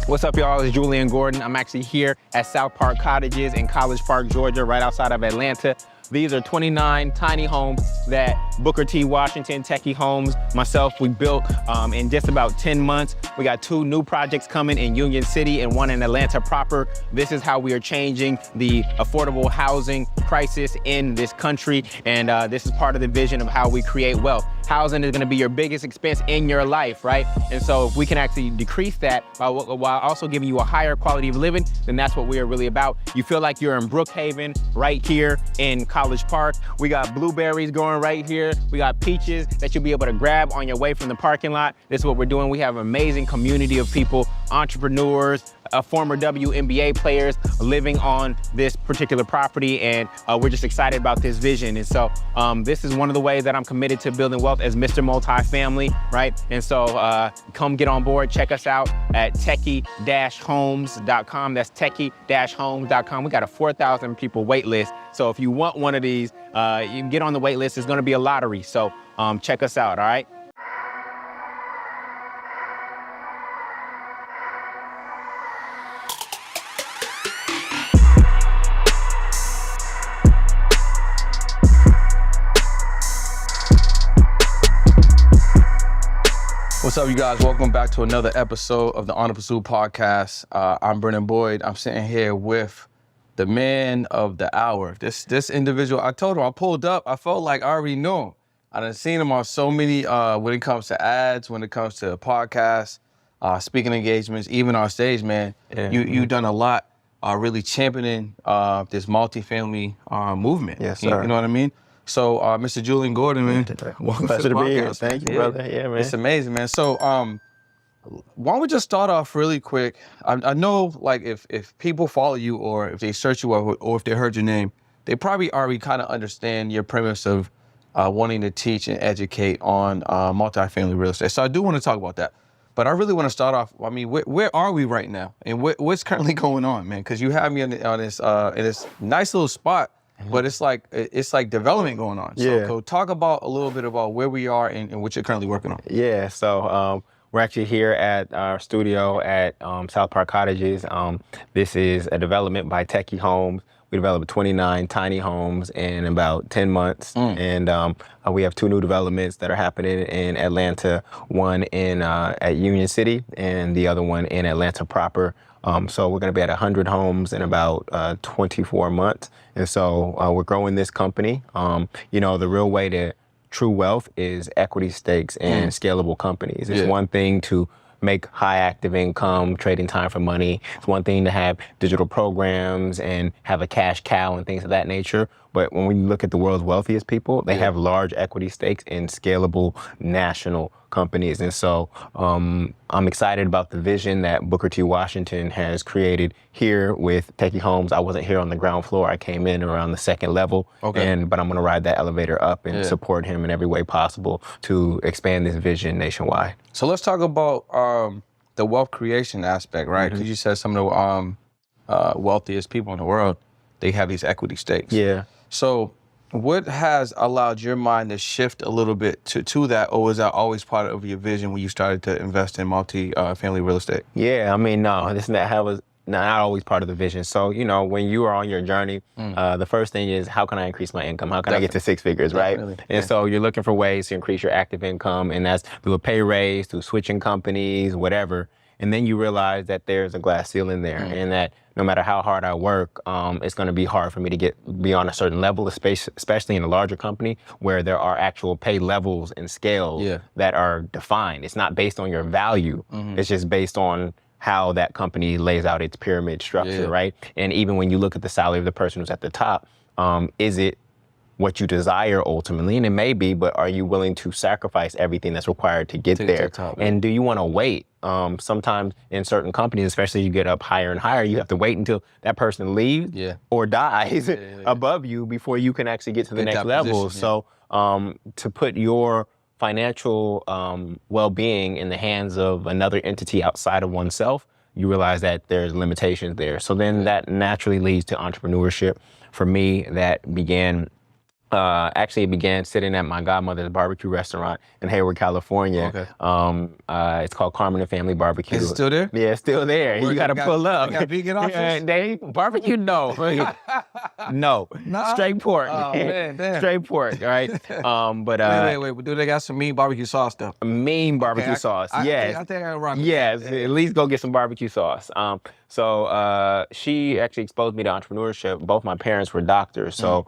What's up, y'all? It's Jullien Gordon. I'm actually here at South Park Cottages in College Park, Georgia, right outside of Atlanta. These are 29 tiny homes that Booker T. Washington, Techie Homes, myself, we built in just about 10 months. We got 2 new projects coming in Union City and 1 in Atlanta proper. This is how we are changing the affordable housing crisis in this country. And this is part of the vision of how we create wealth. Housing is gonna be your biggest expense in your life, right? And so if we can actually decrease that while also giving you a higher quality of living, then that's what we are really about. You feel like you're in Brookhaven right here in College Park. We got blueberries growing right here. We got peaches that you'll be able to grab on your way from the parking lot. This is what we're doing. We have an amazing community of people, entrepreneurs, former WNBA players living on this particular property, and we're just excited about this vision. And so this is one of the ways that I'm committed to building wealth as Mr. Multifamily, right? And so come get on board, check us out at techie-homes.com. That's techie-homes.com. We got a 4,000 people wait list. So if you want one of these, you can get on the wait list. It's gonna be a lottery. So check us out, all right? What's up, you guys? Welcome back to another episode of the On the Pursuit podcast. I'm Brennan Boyd. I'm sitting here with the man of the hour. This individual, I told him, I pulled up, I felt like I already knew him. I done seen him on so many, when it comes to ads, when it comes to podcasts, speaking engagements, even on stage, man. Yeah. You've done a lot really championing this multifamily movement. Yes, sir. You know what I mean? So, Mr. Jullien Gordon, man, welcome to the podcast. Be here. Thank you, brother. Yeah, man. It's amazing, man. So, why don't we just start off really quick? I know, like, if people follow you or if they search you or if they heard your name, they probably already kind of understand your premise of wanting to teach and educate on multifamily real estate. So I do want to talk about that. But I really want to start off, I mean, where are we right now? And what's currently going on, man? Because you have me on this in this nice little spot. But it's like development going on. Yeah. So talk about a little bit about where we are and what you're currently working on. Yeah. So we're actually here at our studio at South Park Cottages. This is a development by Techie Homes. We developed 29 tiny homes in about 10 months. And we have 2 new developments that are happening in Atlanta, one in at Union City and the other one in Atlanta proper. So we're going to be at 100 homes in about 24 months. And so we're growing this company. You know, the real way to true wealth is equity stakes and scalable companies. It's one thing to make high active income, trading time for money. It's one thing to have digital programs and have a cash cow and things of that nature. But when we look at the world's wealthiest people, they have large equity stakes in scalable national companies. And so I'm excited about the vision that Booker T. Washington has created here with Techie Homes. I wasn't here on the ground floor. I came in around the 2nd level. Okay. But I'm gonna ride that elevator up and support him in every way possible to expand this vision nationwide. So let's talk about the wealth creation aspect, right? Because you said some of the wealthiest people in the world, they have these equity stakes. Yeah. So what has allowed your mind to shift a little bit to that, or was that always part of your vision when you started to invest in multi-family real estate? Yeah, I mean, no, that was not always part of the vision. So, you know, when you are on your journey, the first thing is, how can I increase my income? How can I get to 6 figures, right? And so you're looking for ways to increase your active income, and that's through a pay raise, through switching companies, whatever. And then you realize that there's a glass ceiling there, and that no matter how hard I work, it's going to be hard for me to get beyond a certain level, especially in a larger company where there are actual pay levels and scales that are defined. It's not based on your value. It's just based on how that company lays out its pyramid structure, right? And even when you look at the salary of the person who's at the top, is it what you desire ultimately? And it may be, but are you willing to sacrifice everything that's required to get there? And do you want to wait? Sometimes in certain companies, especially you get up higher and higher, you have to wait until that person leaves or dies above you before you can actually get to the next level. So to put your financial well-being in the hands of another entity outside of oneself, you realize that there's limitations there. So then that naturally leads to entrepreneurship. For me, that began Actually, it began sitting at my godmother's barbecue restaurant in Hayward, California. It's called Carmen and Family Barbecue. Is it still there? Yeah, it's still there. You got to pull up. They got vegan options? They barbecue? No. No. Nah? Straight pork. Oh, man, damn. Straight pork, right? Wait. Do they got some mean barbecue sauce though? Mean barbecue sauce. Yes. I think I rock with Yes. that. Yeah. At least go get some barbecue sauce. So she actually exposed me to entrepreneurship. Both my parents were doctors, so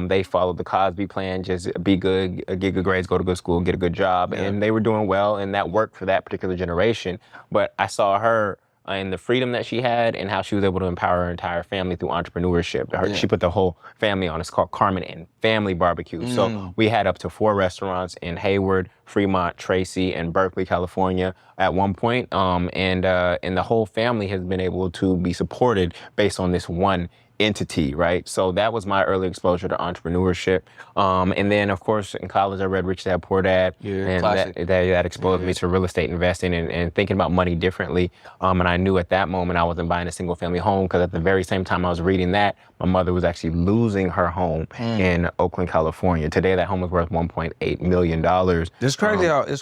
they followed the Cosby plan: just be good, get good grades, go to good school, get a good job, and they were doing well, and that worked for that particular generation. But I saw her and the freedom that she had, and how she was able to empower her entire family through entrepreneurship. She put the whole family on. It's called Carmen and Family Barbecue. So we had up to 4 restaurants in Hayward, Fremont, Tracy, and Berkeley, California at one point. And the whole family has been able to be supported based on this one entity, right? So that was my early exposure to entrepreneurship. And then, of course, in college, I read Rich Dad, Poor Dad. And that exposed me to real estate investing and thinking about money differently. And I knew at that moment I wasn't buying a single family home, because at the very same time I was reading that, my mother was actually losing her home in Oakland, California. Today, that home is worth $1.8 million. It's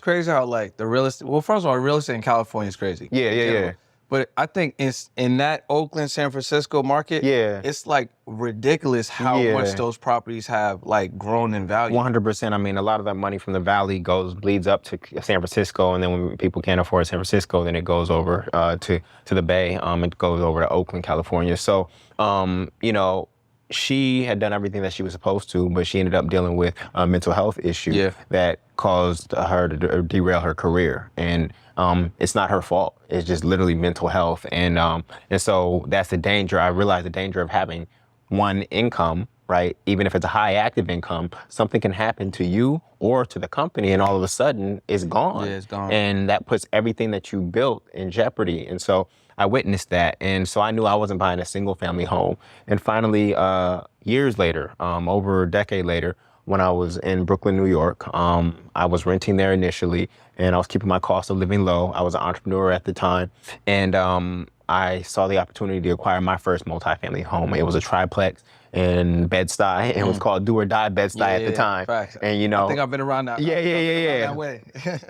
crazy how like the real estate, well, first of all, real estate in California is crazy. Yeah. But I think in that Oakland, San Francisco market, it's like ridiculous how much those properties have like grown in value. 100%. I mean, a lot of that money from the valley bleeds up to San Francisco, and then when people can't afford San Francisco, then it goes over to the Bay. It goes over to Oakland, California. So, she had done everything that she was supposed to, but she ended up dealing with a mental health issue that caused her to derail her career. And it's not her fault. It's just literally mental health. And so that's the danger. I realized the danger of having one income, right? Even if it's a high active income, something can happen to you or to the company, and all of a sudden it's gone. Yeah, it's gone. And that puts everything that you built in jeopardy. And so I witnessed that. And so I knew I wasn't buying a single family home. And finally, years later, over a decade later, when I was in Brooklyn, New York, I was renting there initially, and I was keeping my cost of living low. I was an entrepreneur at the time. And I saw the opportunity to acquire my first multifamily home. It was a triplex in Bed-Stuy. It was called Do or Die Bed-Stuy at the time. Facts. And I think I've been around that. That way.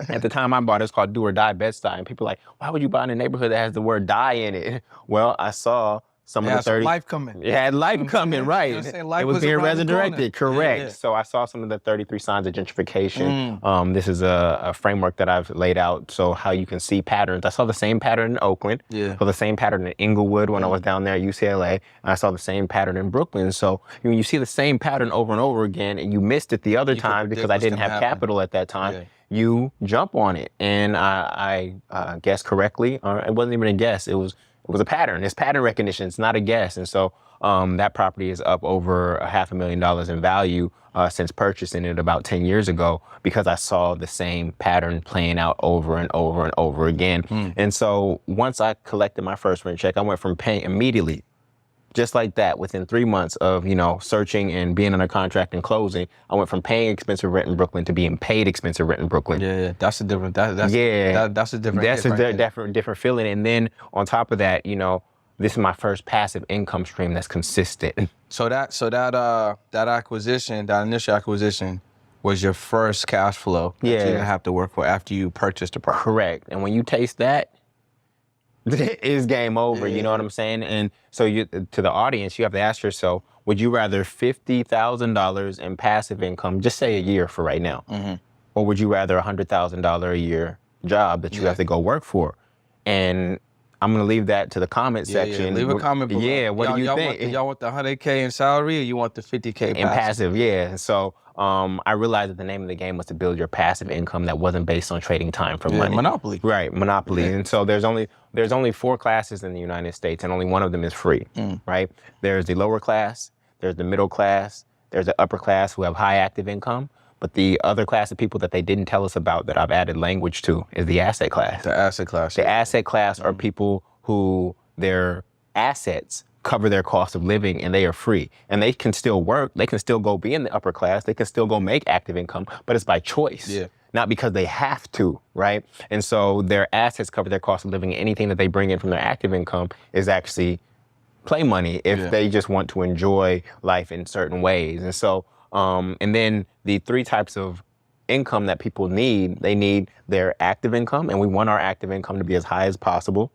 At the time I bought it, it's called Do or Die Bed-Stuy. And people are like, why would you buy in a neighborhood that has the word die in it? Well, I saw some of the 30. Life coming. It had life coming, right. Life it was being resurrected, correct. Yeah. So I saw some of the 33 signs of gentrification. This is a framework that I've laid out, so how you can see patterns. I saw the same pattern in Oakland. I saw the same pattern in Inglewood when I was down there at UCLA. And I saw the same pattern in Brooklyn. So when you see the same pattern over and over again, and you missed it the other time because I didn't have capital at that time, you jump on it. And I guessed correctly. It wasn't even a guess. It was a pattern. It's pattern recognition. It's not a guess. And so that property is up over $500,000 in value since purchasing it about 10 years ago, because I saw the same pattern playing out over and over and over again. And so once I collected my first rent check, I went from paying immediately, just like that, within 3 months of, searching and being under contract and closing, I went from paying expensive rent in Brooklyn to being paid expensive rent in Brooklyn. Yeah, that's a different. That's a different. That's a different feeling. And then on top of that, this is my first passive income stream that's consistent. So that acquisition, that initial acquisition, was your first cash flow that you didn't have to work for after you purchased the property. Correct. And when you taste that, it's game over. You know what I'm saying? And so to the audience, you have to ask yourself, would you rather $50,000 in passive income, just say a year for right now, or would you rather $100,000 a year job that you have to go work for? And I'm going to leave that to the comment section. Leave a comment below. Yeah, what do you think? Y'all want the $100K in salary, or you want the $50K in passive? Yeah. So I realized that the name of the game was to build your passive income that wasn't based on trading time for money. Monopoly. Right, monopoly. And so there's only 4 classes in the United States, and only one of them is free, right? There's the lower class, there's the middle class, there's the upper class who have high active income. But the other class of people that they didn't tell us about that I've added language to is the asset class. The asset class. The asset class are people who their assets cover their cost of living, and they are free. And they can still work. They can still go be in the upper class. They can still go make active income, but it's by choice. Not because they have to, right? And so their assets cover their cost of living. Anything that they bring in from their active income is actually play money if they just want to enjoy life in certain ways. And so And then the three types of income that people need, they need their active income, and we want our active income to be as high as possible.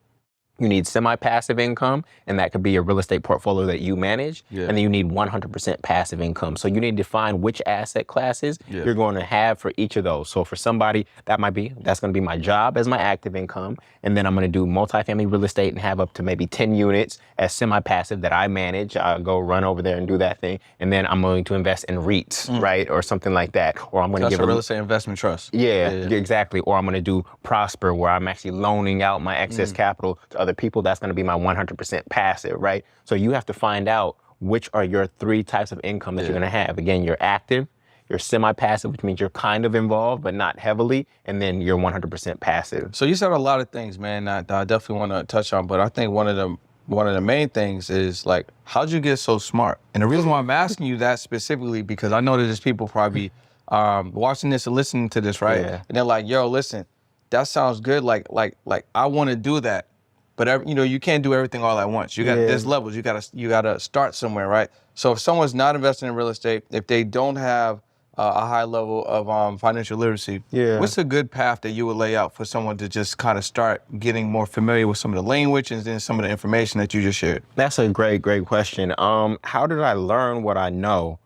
You need semi-passive income, and that could be a real estate portfolio that you manage. Yeah. And then you need 100% passive income. So you need to define which asset classes you're going to have for each of those. So for somebody, that's going to be my job as my active income. And then I'm going to do multifamily real estate and have up to maybe 10 units as semi-passive that I manage. I'll go run over there and do that thing. And then I'm going to invest in REITs, right? Or something like that. Or I'm going to give a real estate investment trust. Yeah, exactly. Or I'm going to do Prosper, where I'm actually loaning out my excess capital to other people. That's going to be my 100% passive, right? So you have to find out which are your three types of income that you're going to have. Again, you're active, you're semi-passive, which means you're kind of involved, but not heavily, and then you're 100% passive. So you said a lot of things, man, that I definitely want to touch on, but I think one of the main things is, like, how'd you get so smart? And the reason why I'm asking you that specifically, because I know that there's people probably watching this and listening to this, right? Yeah. And they're like, yo, listen, that sounds good. Like I want to do that. But you can't do everything all at once. There's levels. You gotta start somewhere, right? So if someone's not investing in real estate, if they don't have a high level of financial literacy, what's a good path that you would lay out for someone to just kind of start getting more familiar with some of the language and then some of the information that you just shared? That's a great question. How did I learn what I know?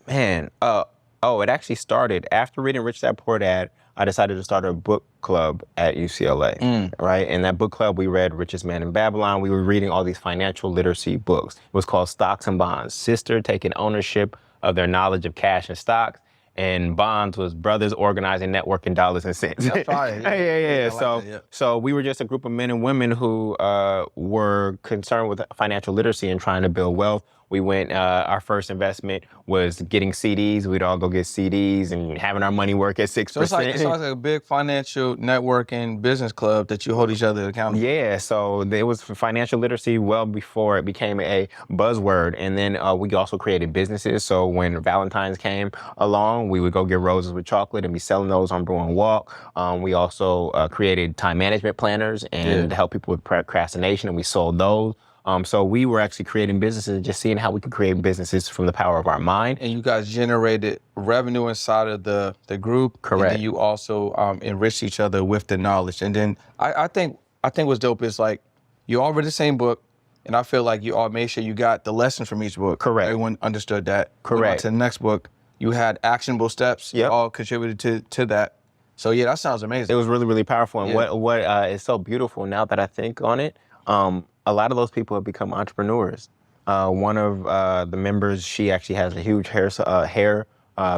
It actually started after reading Rich Dad Poor Dad. I decided to start a book club at UCLA, right? In that book club, we read Richest Man in Babylon. We were reading all these financial literacy books. It was called Stocks and Bonds. Sister taking ownership of their knowledge of cash and stocks. And bonds was brothers organizing, networking, dollars and cents. That's right. Yeah. So we were just a group of men and women who were concerned with financial literacy and trying to build wealth. We went, our first investment was getting CDs. We'd all go get CDs and having our money work at 6%. So it's like a big financial networking business club that you hold each other accountable. Yeah, so it was financial literacy well before it became a buzzword. And then we also created businesses. So when Valentine's came along, we would go get roses with chocolate and be selling those on Bruin Walk. We also created time management planners and to help people with procrastination, and we sold those. So we were actually creating businesses and just seeing how we could create businesses from the power of our mind. And you guys generated revenue inside of the group. Correct. And then you also enriched each other with the knowledge. And then I think what's dope is, like, you all read the same book, and I feel like you all made sure you got the lessons from each book. Correct. Everyone understood that. Correct. Went on to the next book, you had actionable steps. Yep. You all contributed to that. So yeah, that sounds amazing. It was really, really powerful. And what is so beautiful now that I think on it, a lot of those people have become entrepreneurs. One of the members, she actually has a huge hair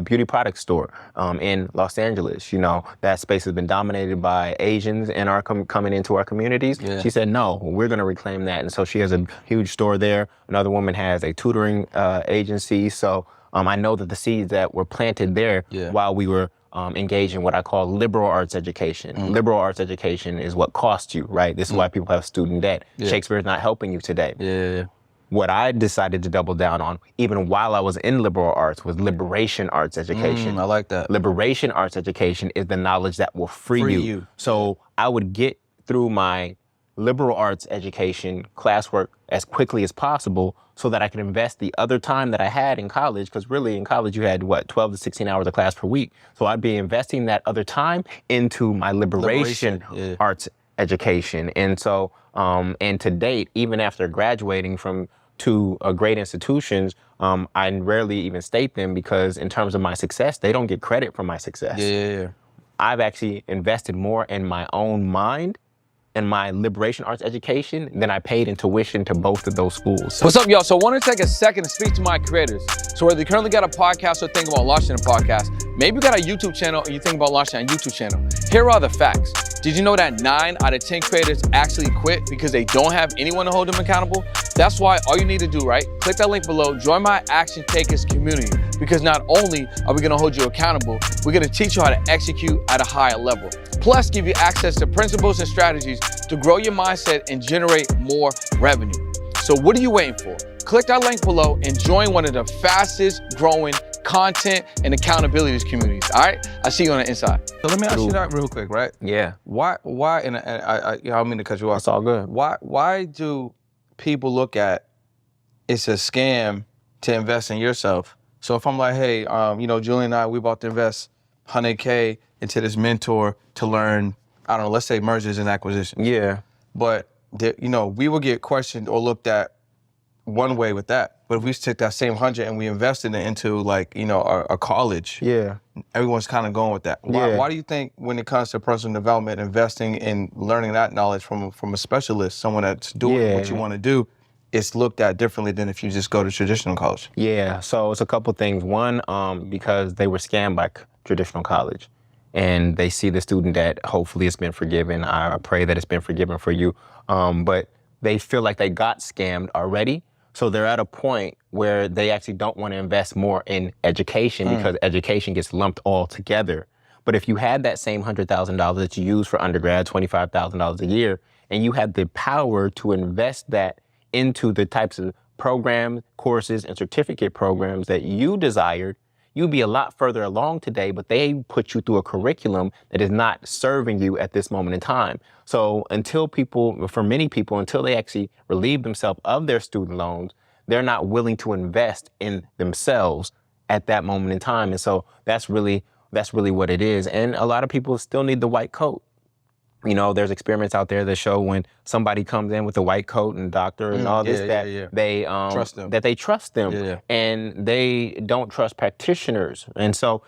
beauty product store in Los Angeles. You know, that space has been dominated by Asians and are coming into our communities. Yeah. She said, no, we're going to reclaim that. And so she has a huge store there. Another woman has a tutoring agency. So I know that the seeds that were planted there while we were engage in what I call liberal arts education. Liberal arts education is what costs you, right? This is why people have student debt. Shakespeare's not helping you today. What I decided to double down on, even while I was in liberal arts, was liberation arts education. I like that. Liberation arts education is the knowledge that will free you. So I would get through my liberal arts education classwork as quickly as possible so that I could invest the other time that I had in college, because really in college you had 12 to 16 hours of class per week. So I'd be investing that other time into my liberation arts education. And so, and to date, even after graduating from two great institutions, I rarely even state them, because in terms of my success, they don't get credit for my success. I've actually invested more in my own mind and my liberation arts education than I paid in tuition to both of those schools. What's up, y'all? So I want to take a second to speak to my creators. So whether you currently got a podcast or think about launching a podcast, maybe you got a YouTube channel and you think about launching a YouTube channel, here are the facts. Did you know that 9 out of 10 creators actually quit because they don't have anyone to hold them accountable? That's why all you need to do, right? Click that link below, join my Action Takers community, because not only are we gonna hold you accountable, we're gonna teach you how to execute at a higher level. Plus, give you access to principles and strategies to grow your mindset and generate more revenue. So what are you waiting for? Click that link below and join one of the fastest growing content and accountability communities, all right? I'll see you on the inside. So let me ask you that real quick, right? Yeah. Why, and I don't mean to cut you off. It's all good. Why do people look at it's a scam to invest in yourself. So if I'm like, hey, you know, Jullien and I, we about to invest 100K into this mentor to learn, I don't know, let's say mergers and acquisitions. Yeah. But, you know, we will get questioned or looked at one way with that. But if we took that same 100 and we invested it into, like, you know, a college, Yeah. everyone's kind of going with that. Why do you think when it comes to personal development, investing in learning that knowledge from a specialist, someone that's doing what you want to do, it's looked at differently than if you just go to traditional college? Yeah, so it's a couple things. One, because they were scammed by traditional college, and they see the student that hopefully it's been forgiven. I pray that it's been forgiven for you. But they feel like they got scammed already. So they're at a point where they actually don't want to invest more in education because education gets lumped all together. But if you had that same $100,000 that you use for undergrad, $25,000 a year, and you had the power to invest that into the types of programs, courses, and certificate programs that you desired, you'd be a lot further along today, but they put you through a curriculum that is not serving you at this moment in time. So for many people, until they actually relieve themselves of their student loans, they're not willing to invest in themselves at that moment in time. And so that's really what it is. And a lot of people still need the white coat. You know, there's experiments out there that show when somebody comes in with a white coat and doctor and all this, they trust them. That they trust them, and they don't trust practitioners. And so,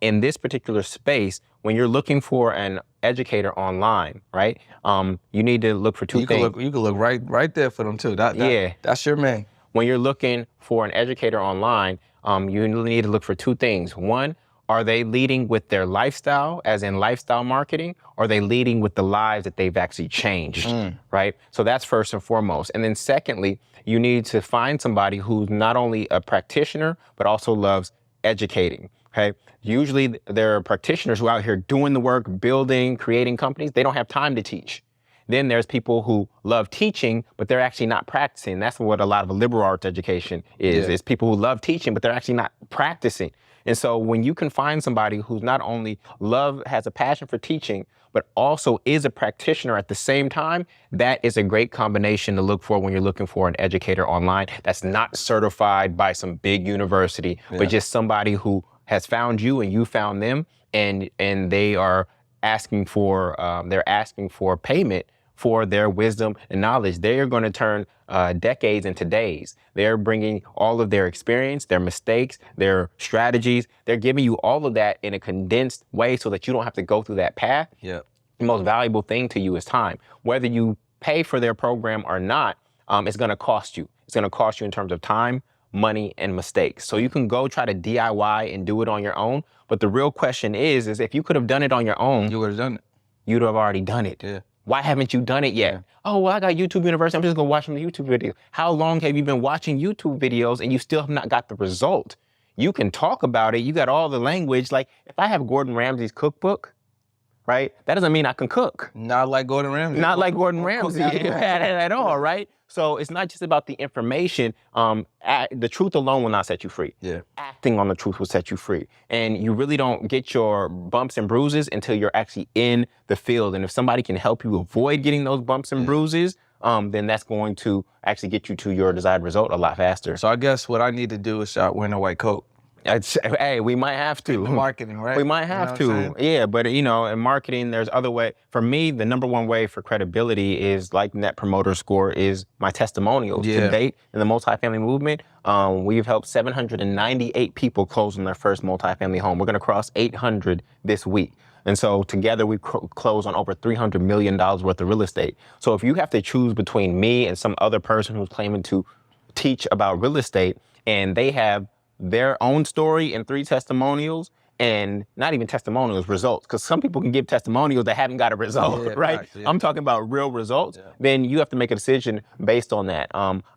in this particular space, when you're looking for an educator online, right? You need to look for two things. You can look right there for them too. That's your man. When you're looking for an educator online, you need to look for two things. One, are they leading with their lifestyle, as in lifestyle marketing? Or are they leading with the lives that they've actually changed, right? So that's first and foremost. And then secondly, you need to find somebody who's not only a practitioner, but also loves educating, okay? Usually there are practitioners who are out here doing the work, building, creating companies. They don't have time to teach. Then there's people who love teaching, but they're actually not practicing. That's what a lot of liberal arts education is. It's people who love teaching, but they're actually not practicing. And so when you can find somebody who's not only has a passion for teaching, but also is a practitioner at the same time, that is a great combination to look for when you're looking for an educator online that's not certified by some big university, but just somebody who has found you and you found them, and they are asking for payment for their wisdom and knowledge. They are going to turn decades into days. They're bringing all of their experience, their mistakes, their strategies. They're giving you all of that in a condensed way so that you don't have to go through that path. The most valuable thing to you is time. Whether you pay for their program or not, it's going to cost you. It's going to cost you in terms of time, money, and mistakes. So you can go try to DIY and do it on your own. But the real question is if you could have done it on your own, you would have done it. You'd have already done it. Why haven't you done it yet? Oh, well, I got YouTube University. I'm just going to watch some YouTube videos. How long have you been watching YouTube videos and you still have not got the result? You can talk about it. You got all the language. Like, if I have Gordon Ramsay's cookbook, right, that doesn't mean I can cook. Not like Gordon Ramsay. Not like Gordon Ramsay at all, right? So it's not just about the information. The truth alone will not set you free. Acting on the truth will set you free. And you really don't get your bumps and bruises until you're actually in the field. And if somebody can help you avoid getting those bumps and bruises, then that's going to actually get you to your desired result a lot faster. So I guess what I need to do is start wearing a white coat. Hey, we might have to. Marketing, right? We might have to. Yeah, but in marketing, there's other way. For me, the number one way for credibility is like Net Promoter Score is my testimonials. To date, in the multifamily movement, we've helped 798 people close on their first multifamily home. We're going to cross 800 this week. And so together we close on over $300 million worth of real estate. So if you have to choose between me and some other person who's claiming to teach about real estate, and they have their own story and 3 testimonials, and not even testimonials, results, because some people can give testimonials that haven't got a result, right? I'm talking about real results. Then you have to make a decision based on that.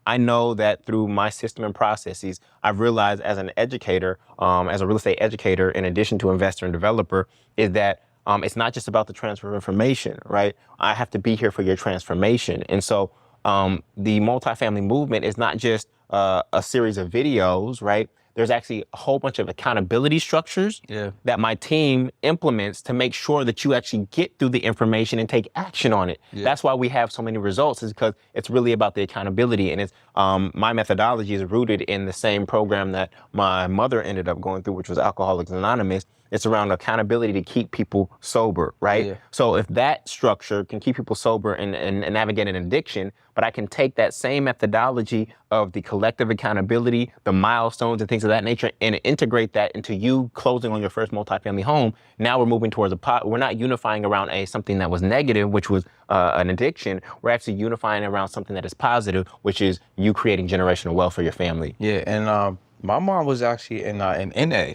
I know that through my system and processes, I've realized as an educator, as a real estate educator, in addition to investor and developer, is that it's not just about the transfer of information, right? I have to be here for your transformation. And so the multifamily movement is not just a series of videos, right? there's actually a whole bunch of accountability structures that my team implements to make sure that you actually get through the information and take action on it. That's why we have so many results, is because it's really about the accountability. And it's my methodology is rooted in the same program that my mother ended up going through, which was Alcoholics Anonymous. It's around accountability to keep people sober, right? So if that structure can keep people sober and navigate an addiction, but I can take that same methodology of the collective accountability, the milestones and things of that nature, and integrate that into you closing on your first multifamily home. Now we're moving towards we're not unifying around something that was negative, which was an addiction. We're actually unifying around something that is positive, which is you creating generational wealth for your family. Yeah, and my mom was actually in NA.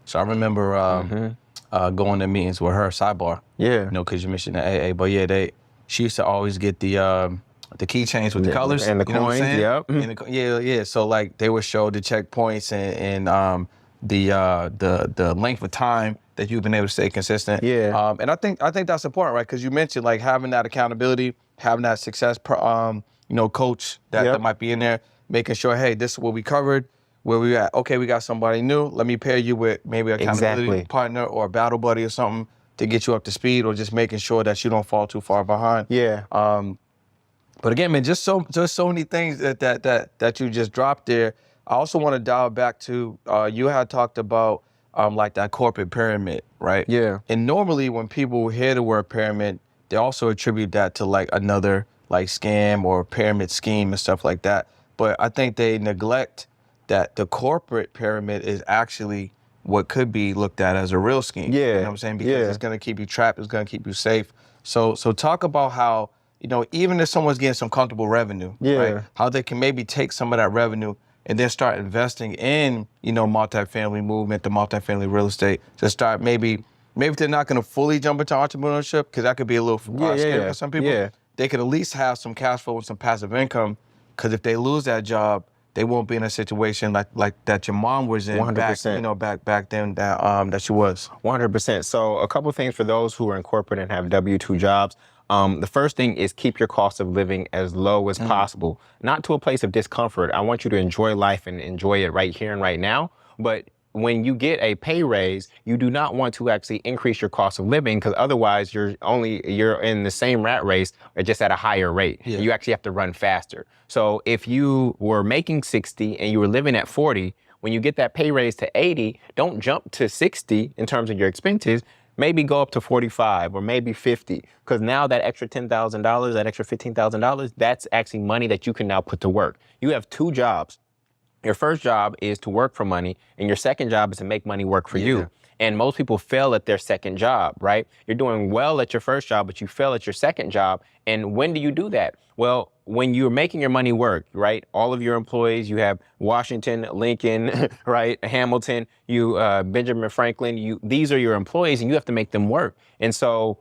So I remember going to meetings with her, sidebar. Yeah. You know, because you mentioned the AA. But yeah, she used to always get the keychains with the colors. And the coins, yep. Yeah. So like they would show the checkpoints and the length of time that you've been able to stay consistent. Yeah. And I think that's important, right? Because you mentioned like having that accountability, having that success coach that might be in there, making sure, hey, this is what we covered. Where we at? Okay, we got somebody new. Let me pair you with maybe a accountability partner or a battle buddy or something to get you up to speed, or just making sure that you don't fall too far behind. Yeah. But again, man, just so many things that you just dropped there. I also want to dial back to you had talked about like that corporate pyramid, right? Yeah. And normally when people hear the word pyramid, they also attribute that to like another like scam or pyramid scheme and stuff like that. But I think they neglect that the corporate pyramid is actually what could be looked at as a real scheme. Yeah. You know what I'm saying? Because it's going to keep you trapped. It's going to keep you safe. So talk about how, you know, even if someone's getting some comfortable revenue, right, how they can maybe take some of that revenue and then start investing in, you know, multifamily movement, the multifamily real estate, to start maybe if they're not going to fully jump into entrepreneurship, because that could be a little scary for some people, they could at least have some cash flow and some passive income, because if they lose that job, they won't be in a situation like that your mom was in 100%. back then that she was. 100%. So a couple of things for those who are in corporate and have W-2 jobs. The first thing is keep your cost of living as low as possible, not to a place of discomfort. I want you to enjoy life and enjoy it right here and right now. But when you get a pay raise, you do not want to actually increase your cost of living, because otherwise you're in the same rat race, or just at a higher rate. You actually have to run faster. So if you were making 60 and you were living at 40, when you get that pay raise to 80, don't jump to 60 in terms of your expenses. Maybe go up to 45 or maybe 50, because now that extra $10,000, that extra $15,000, that's actually money that you can now put to work. You have two jobs. Your first job is to work for money, and your second job is to make money work for you. And most people fail at their second job, right? You're doing well at your first job, but you fail at your second job. And when do you do that? Well, when you're making your money work, right? All of your employees, you have Washington, Lincoln, right? Hamilton, Benjamin Franklin, these are your employees, and you have to make them work. And so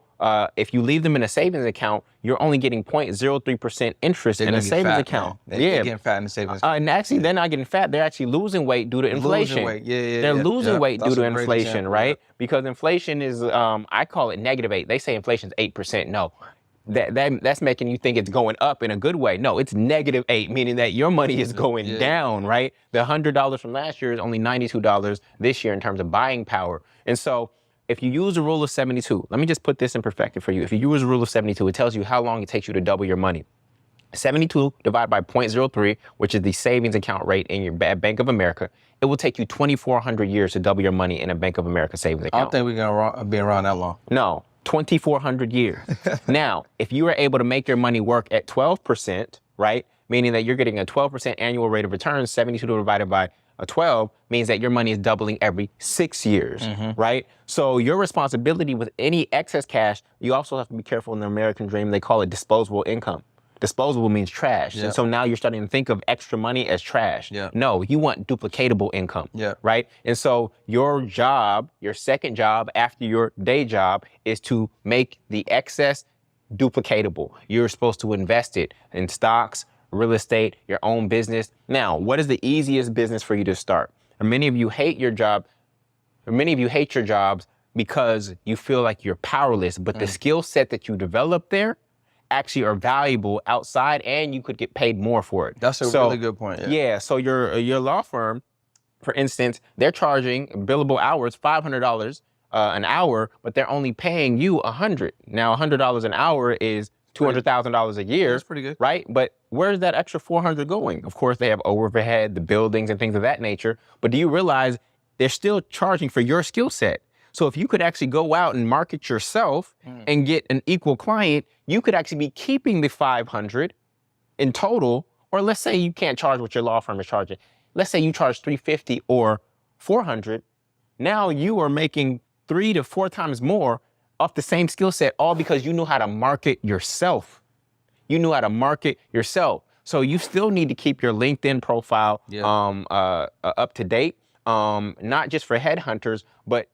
if you leave them in a savings account, you're only getting 0.03% interest in a savings account. They're getting fat in the savings account. And actually, they're not getting fat. They're actually losing weight due to inflation. Losing weight. They're losing weight due to inflation, right? Because inflation is, I call it -8. They say inflation's 8%. No. That's making you think it's going up in a good way. No, it's -8, meaning that your money is going down, right? The $100 from last year is only $92 this year in terms of buying power. And so if you use a rule of 72, let me just put this in perspective for you. If you use a rule of 72, it tells you how long it takes you to double your money. 72 divided by 0.03, which is the savings account rate in your Bank of America, it will take you 2,400 years to double your money in a Bank of America savings account. I don't think we're going to be around that long. No, 2,400 years. Now, if you are able to make your money work at 12%, right, meaning that you're getting a 12% annual rate of return, 72 divided by 12 means that your money is doubling every 6 years, right? So your responsibility with any excess cash, you also have to be careful in the American dream. They call it disposable income. Disposable means trash. And so now you're starting to think of extra money as trash. No, you want duplicatable income, right? And so your job, your second job after your day job, is to make the excess duplicatable. You're supposed to invest it in stocks, real estate, your own business. Now, what is the easiest business for you to start? And many of you hate your job. Many of you hate your jobs because you feel like you're powerless, but the skill set that you develop there actually are valuable outside, and you could get paid more for it. That's a really good point. So your law firm for instance, they're charging billable hours $500 an hour, but they're only paying you $100. Now, $100 an hour is $200,000 a year. That's pretty good, right? But where's that extra $400 going? Of course, they have overhead, the buildings, and things of that nature. But do you realize they're still charging for your skill set? So if you could actually go out and market yourself and get an equal client, you could actually be keeping the $500 in total. Or let's say you can't charge what your law firm is charging. Let's say you charge $350 or $400. Now you are making 3 to 4 times more off the same skill set, all because you knew how to market yourself. You knew how to market yourself. So you still need to keep your LinkedIn profile up to date, not just for headhunters, but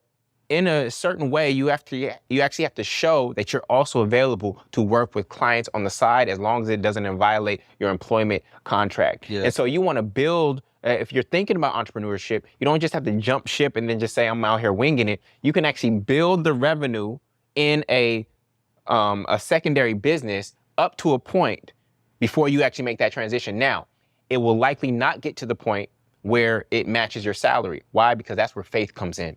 in a certain way, you actually have to show that you're also available to work with clients on the side, as long as it doesn't violate your employment contract. And so you want to build, if you're thinking about entrepreneurship, you don't just have to jump ship and then just say, I'm out here winging it. You can actually build the revenue in a secondary business up to a point before you actually make that transition. Now, it will likely not get to the point where it matches your salary. Why? Because that's where faith comes in.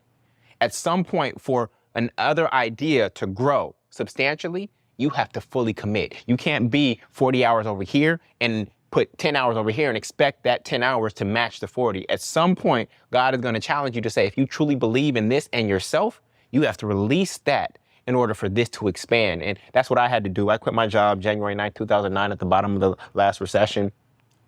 At some point, for another idea to grow substantially, you have to fully commit. You can't be 40 hours over here and put 10 hours over here and expect that 10 hours to match the 40. At some point, God is going to challenge you to say, if you truly believe in this and yourself, you have to release that in order for this to expand. And that's what I had to do. I quit my job January 9th, 2009 at the bottom of the last recession.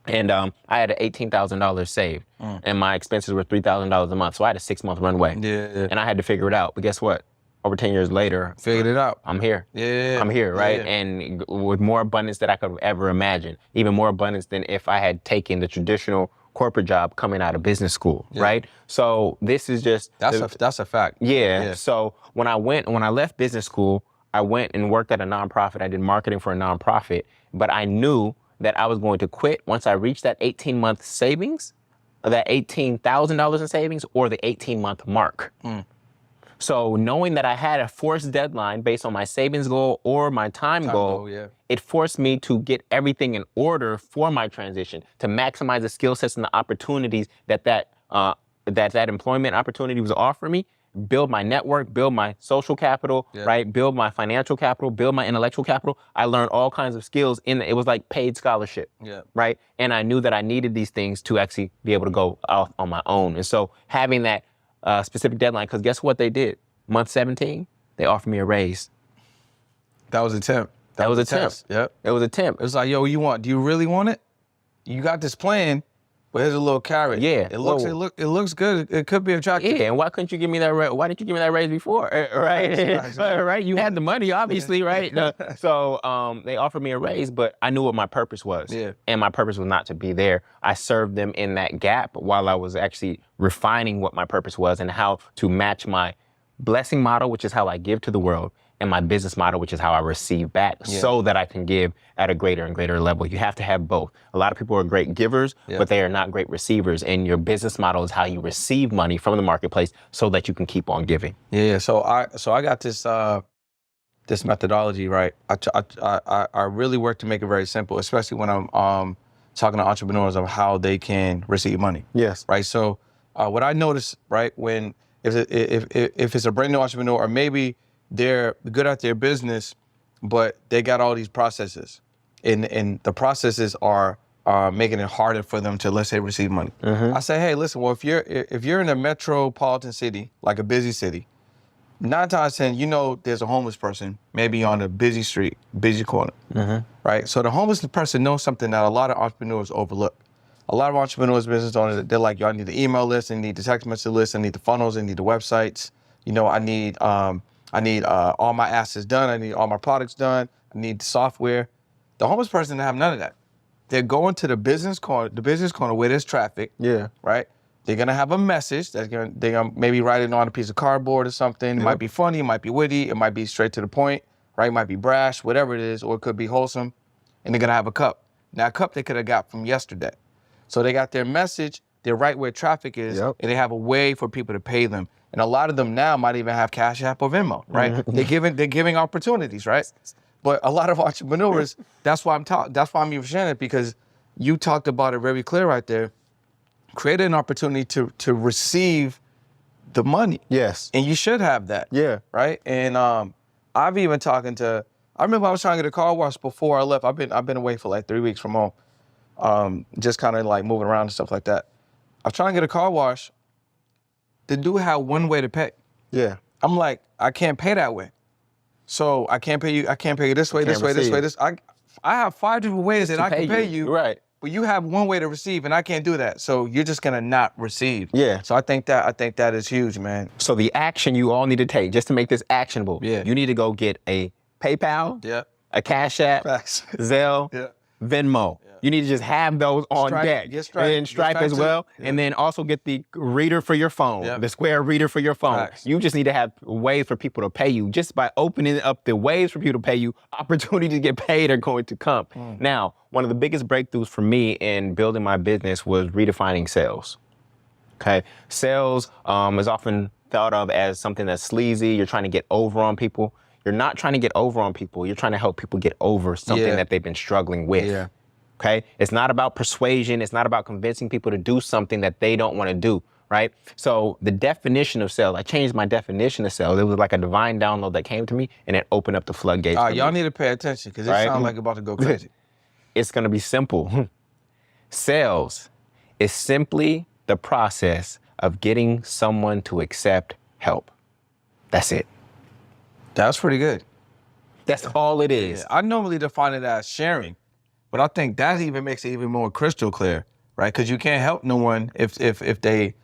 And I had an $18,000 saved, and my expenses were $3,000 a month. So I had a 6-month runway, and I had to figure it out. But guess what? Over 10 years later, figured it out. I'm here. I'm here, right? And with more abundance than I could have ever imagined, even more abundance than if I had taken the traditional corporate job coming out of business school, right? So this is just that's a fact. So when I left business school, I went and worked at a nonprofit. I did marketing for a nonprofit, but I knew that I was going to quit once I reached that 18-month savings, that $18,000 in savings, or the 18-month mark. So knowing that I had a forced deadline based on my savings goal or my time goal, it forced me to get everything in order for my transition, to maximize the skill sets and the opportunities that employment opportunity was offering me, build my network, build my social capital, right? Build my financial capital, build my intellectual capital. I learned all kinds of skills it was like paid scholarship, right? And I knew that I needed these things to actually be able to go out on my own. And so having that specific deadline, because guess what they did? Month 17, they offered me a raise. That was a temp. That was a temp. It was a temp. It was like, yo, what you want? Do you really want it? You got this plan. But here's a little carrot. It looks good. It could be attractive. And why couldn't you give me that raise? Why didn't you give me that raise before? Right? Right? You had the money, obviously, right? So they offered me a raise, but I knew what my purpose was. And my purpose was not to be there. I served them in that gap while I was actually refining what my purpose was and how to match my blessing model, which is how I give to the world, and my business model, which is how I receive back, so that I can give at a greater and greater level. You have to have both. A lot of people are great givers, but they are not great receivers. And your business model is how you receive money from the marketplace so that you can keep on giving. So I got this this methodology, right? I really work to make it very simple, especially when I'm talking to entrepreneurs of how they can receive money. Right. So what I notice, right, when if it's a brand new entrepreneur, or maybe they're good at their business, but they got all these processes, and the processes are making it harder for them to, let's say, receive money. I say, hey, listen, well, if you're in a metropolitan city, like a busy city, 9 times out of 10, there's a homeless person maybe on a busy street, busy corner, right? So the homeless person knows something that a lot of entrepreneurs overlook. A lot of entrepreneurs, business owners, they're like, yo, I need the email list, I need the text message list, I need the funnels, I need the websites, I need all my assets done. I need all my products done. I need the software. The homeless person doesn't have none of that. They're going to the business corner where there's traffic. Right? They're gonna have a message they're gonna maybe write it on a piece of cardboard or something. It might be funny, it might be witty, it might be straight to the point, right? It might be brash, whatever it is, or it could be wholesome. And they're gonna have a cup. Now, a cup they could have got from yesterday. So they got their message, they're right where traffic is, and they have a way for people to pay them. And a lot of them now might even have Cash App or Venmo, right? They're giving opportunities, right? But a lot of entrepreneurs, that's why I'm even sharing it, because you talked about it very clear right there. created an opportunity to receive the money. Yes. And you should have that. Yeah. Right. And I've even talking to. I remember I was trying to get a car wash before I left. I've been away for like 3 weeks from home, just kind of like moving around and stuff like that. I was trying to get a car wash. The dude had one way to pay. Yeah. I'm like, I can't pay that way. So I can't pay you. I can't pay you this way, this way, this way. I have 5 different ways that I can pay you. Right. But you have one way to receive, and I can't do that. So you're just gonna not receive. Yeah. So I think that is huge, man. So the action you all need to take just to make this actionable. Yeah. You need to go get a PayPal. Yeah. A Cash App. Facts. Zelle. Yeah. Venmo. Yeah. You need to just have those on Stripe. deck. Get Stripe. And Stripe as well. Yeah. And then also get the reader for your phone, Yeah. the Square reader for your phone. Facts. You just need to have ways for people to pay you. Just by opening up the ways for people to pay you, opportunities to get paid are going to come. Now, one of the biggest breakthroughs for me in building my business was redefining sales. Okay, sales is often thought of as something that's sleazy. You're trying to get over on people. You're not trying to get over on people. You're trying to help people get over something that they've been struggling with. Yeah. Okay? It's not about persuasion. It's not about convincing people to do something that they don't want to do, right? So the definition of sales, I changed my definition of sales. It was like a divine download that came to me, and it opened up the floodgates. Y'all need to pay attention because it sounds like it's about to go crazy. It's going to be simple. Sales is simply the process of getting someone to accept help. That's it. That's pretty good. That's all it is. Yeah, I normally define it as sharing, but I think that even makes it even more crystal clear, right? Because you can't help no one if they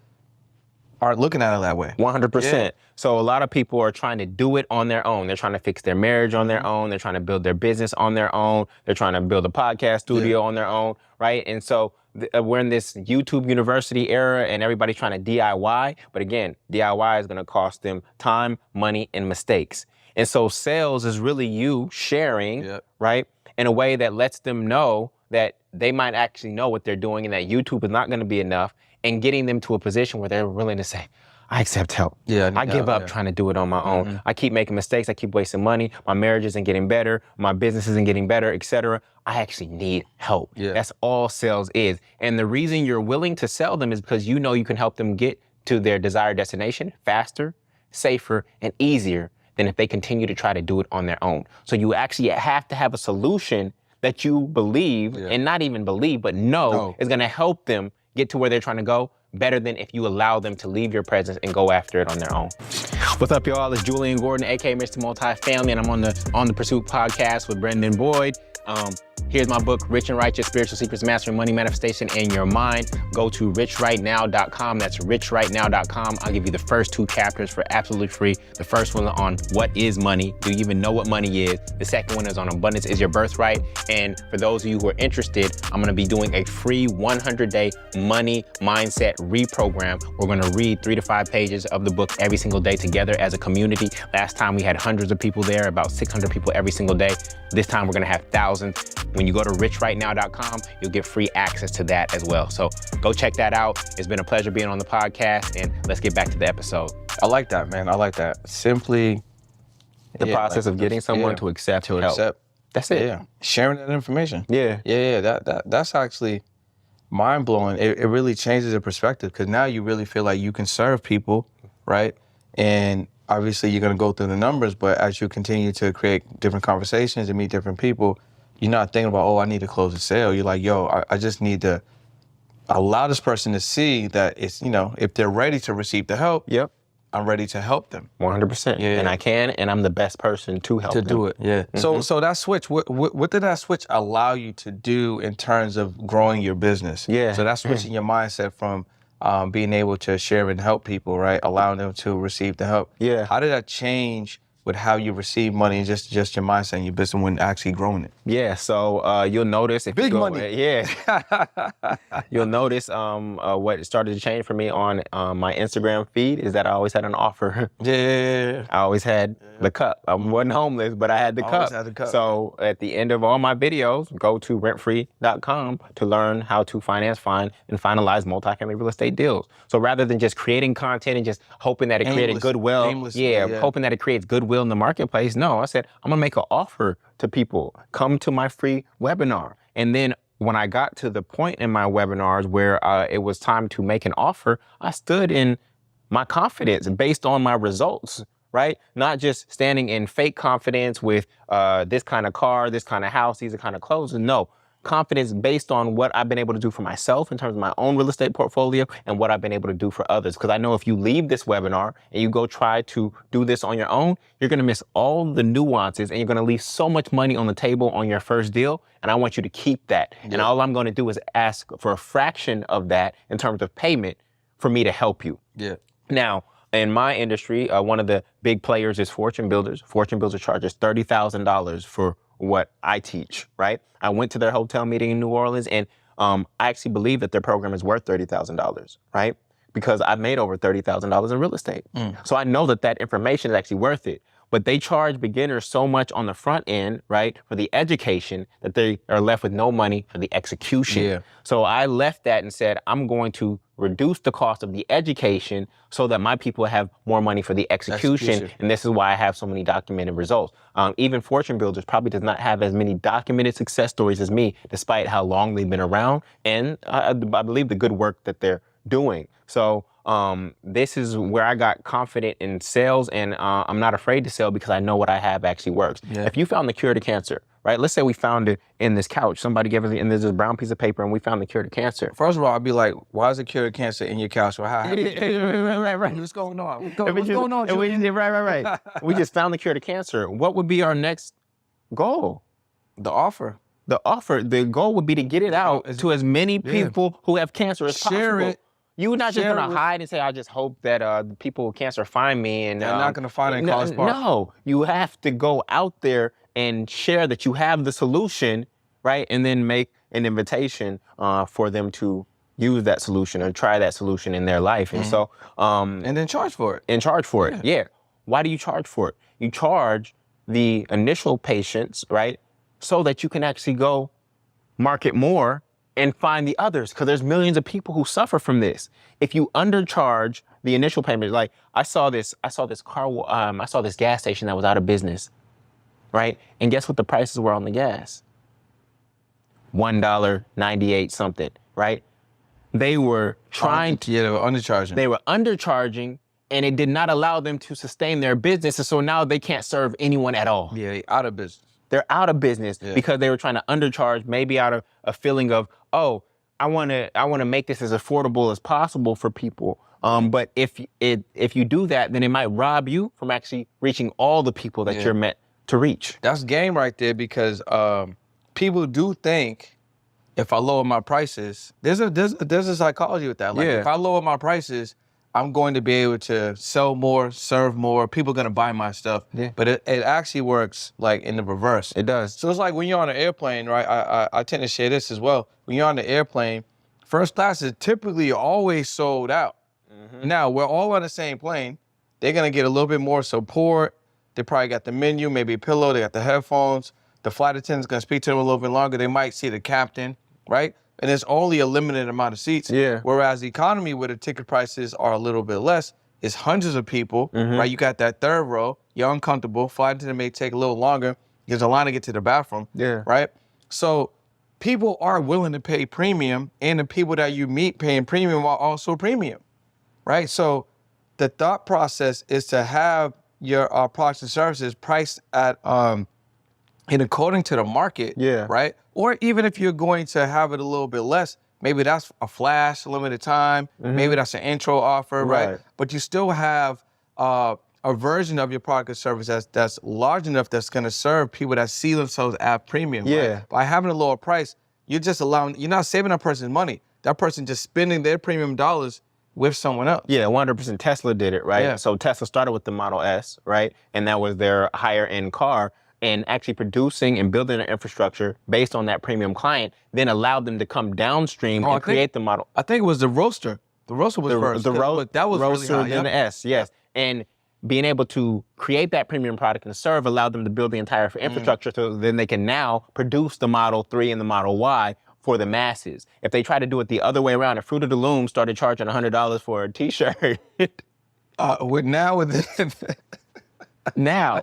aren't looking at it that way. 100%. Yeah. So a lot of people are trying to do it on their own. They're trying to fix their marriage on their own. They're trying to build their business on their own. They're trying to build a podcast studio on their own, right? And so we're in this YouTube university era and everybody's trying to DIY. But again, DIY is going to cost them time, money, and mistakes. And so sales is really you sharing, right, in a way that lets them know that they might actually know what they're doing and that YouTube is not going to be enough, and getting them to a position where they're willing to say, I accept help. I give up trying to do it on my own. I keep making mistakes. I keep wasting money. My marriage isn't getting better. My business isn't getting better, etc. I actually need help. That's all sales is. And the reason you're willing to sell them is because you know you can help them get to their desired destination faster, safer, and easier than if they continue to try to do it on their own. So you actually have to have a solution that you believe, and not even believe, but know is gonna help them get to where they're trying to go better than if you allow them to leave your presence and go after it on their own. What's up, y'all? It's Jullien Gordon, aka Mr. Multifamily, and I'm on the Pursuit podcast with Brendan Boyd. Here's my book, Rich and Righteous, Spiritual Secrets, Mastering Money Manifestation in Your Mind. Go to richrightnow.com. That's richrightnow.com. I'll give you the first 2 chapters for absolutely free. The first one on what is money? Do you even know what money is? The second one is on abundance is your birthright. And for those of you who are interested, I'm gonna be doing a free 100-day money mindset reprogram. We're gonna read 3 to 5 pages of the book every single day together as a community. Last time we had hundreds of people there, about 600 people every single day. This time we're gonna have thousands. When you go to richrightnow.com, you'll get free access to that as well. So go check that out. It's been a pleasure being on the podcast, and let's get back to the episode. I like that, man. I like that. Simply the process of getting someone to accept help. That's it. Yeah. Sharing that information. Yeah. That's actually mind blowing. It really changes the perspective because now you really feel like you can serve people, right? And obviously you're gonna go through the numbers, but as you continue to create different conversations and meet different people, you're not thinking about, oh, I need to close a sale. You're like, yo, I just need to allow this person to see that it's, if they're ready to receive the help, I'm ready to help them. 100%. Yeah. And I can, and I'm the best person to help them. To do it, yeah. So that switch, what did that switch allow you to do in terms of growing your business? Yeah. So that's switching your mindset from being able to share and help people, right? Allowing them to receive the help. Yeah. How did that change with how you receive money and just your mindset and your business when actually growing it? Yeah, so you'll notice if Big you go, money. You'll notice what started to change for me on my Instagram feed is that I always had an offer. Yeah. I always had the cup. I wasn't homeless, but I had the Always cup. had the cup. So at the end of all my videos, go to rentfree.com to learn how to finance, find, and finalize multifamily real estate deals. So rather than just creating content and just hoping that it created goodwill, hoping that it creates goodwill in the marketplace, no, I said, I'm gonna make an offer to people. Come to my free webinar. And then when I got to the point in my webinars where it was time to make an offer, I stood in my confidence based on my results, right? Not just standing in fake confidence with this kind of car, this kind of house, these are kind of clothes. No, confidence based on what I've been able to do for myself in terms of my own real estate portfolio and what I've been able to do for others. Because I know if you leave this webinar and you go try to do this on your own, you're going to miss all the nuances and you're going to leave so much money on the table on your first deal. And I want you to keep that. Yeah. And all I'm going to do is ask for a fraction of that in terms of payment for me to help you. Yeah. Now, in my industry, one of the big players is Fortune Builders. Fortune Builders charges $30,000 for what I teach, right? I went to their hotel meeting in New Orleans, and I actually believe that their program is worth $30,000, right? Because I've made over $30,000 in real estate. So I know that that information is actually worth it. But they charge beginners so much on the front end, right, for the education that they are left with no money for the execution. Yeah. So I left that and said, I'm going to reduce the cost of the education so that my people have more money for the execution. And this is why I have so many documented results. Even Fortune Builders probably does not have as many documented success stories as me, despite how long they've been around. And I believe the good work that they're doing. So this is where I got confident in sales, and I'm not afraid to sell because I know what I have actually works. Yeah. If you found the cure to cancer, right? Let's say we found it in this couch. Somebody gave us, and there's this brown piece of paper, and we found the cure to cancer. First of all, I'd be like, why is the cure to cancer in your couch? Or how? Right. What's going on? What's going on? Right. We just found the cure to cancer. What would be our next goal? The offer. The goal would be to get it out to as many people who have cancer as possible. Share it. You're not just gonna hide and say, I just hope that the people with cancer find me. And they're not gonna find it in College Park. No, you have to go out there and share that you have the solution, right? And then make an invitation for them to use that solution or try that solution in their life. And so, and then charge for it. Yeah. Why do you charge for it? You charge the initial patients, right? So that you can actually go market more and find the others, because there's millions of people who suffer from this. If you undercharge the initial payment, like I saw this gas station that was out of business, right? And guess what the prices were on the gas? $1.98 something, right? They were trying to. Yeah, they were undercharging. They were undercharging, and it did not allow them to sustain their business, and so now they can't serve anyone at all. Yeah, out of business. They're out of business because they were trying to undercharge, maybe out of a feeling of, oh, I want to make this as affordable as possible for people. But if you do that, then it might rob you from actually reaching all the people that you're meant to reach. That's game right there, because people do think if I lower my prices, there's a psychology with that. Like if I lower my prices, I'm going to be able to sell more, serve more. People are going to buy my stuff. Yeah. But it actually works like in the reverse. It does. So it's like when you're on an airplane, right? I tend to share this as well. When you're on the airplane, first class is typically always sold out. Now, we're all on the same plane. They're going to get a little bit more support. They probably got the menu, maybe a pillow. They got the headphones. The flight attendant's going to speak to them a little bit longer. They might see the captain, right? And there's only a limited amount of seats. Yeah. Whereas the economy, where the ticket prices are a little bit less, is hundreds of people, right? You got that third row. You're uncomfortable. Flight attendant may take a little longer. There's a line to get to the bathroom, right? So people are willing to pay premium, and the people that you meet paying premium are also premium, right? So the thought process is to have your products and services priced at and according to the market, right? Or even if you're going to have it a little bit less, maybe that's a flash, limited time. Maybe that's an intro offer, right? But you still have a version of your product or service that's large enough that's going to serve people that see themselves at premium. Right? By having a lower price, you're not saving that person's money. That person just spending their premium dollars with someone else. Yeah, 100%. Tesla did it, right? Yeah. So Tesla started with the Model S, right? And that was their higher end car. And actually producing and building their infrastructure based on that premium client then allowed them to come downstream and create the model. I think it was the Roadster. The Roadster was first. But that was Roadster, really high. Then the S, yes. And being able to create that premium product and serve allowed them to build the entire infrastructure so then they can now produce the Model 3 and the Model Y for the masses. If they try to do it the other way around, if Fruit of the Loom started charging $100 for a t-shirt. Now,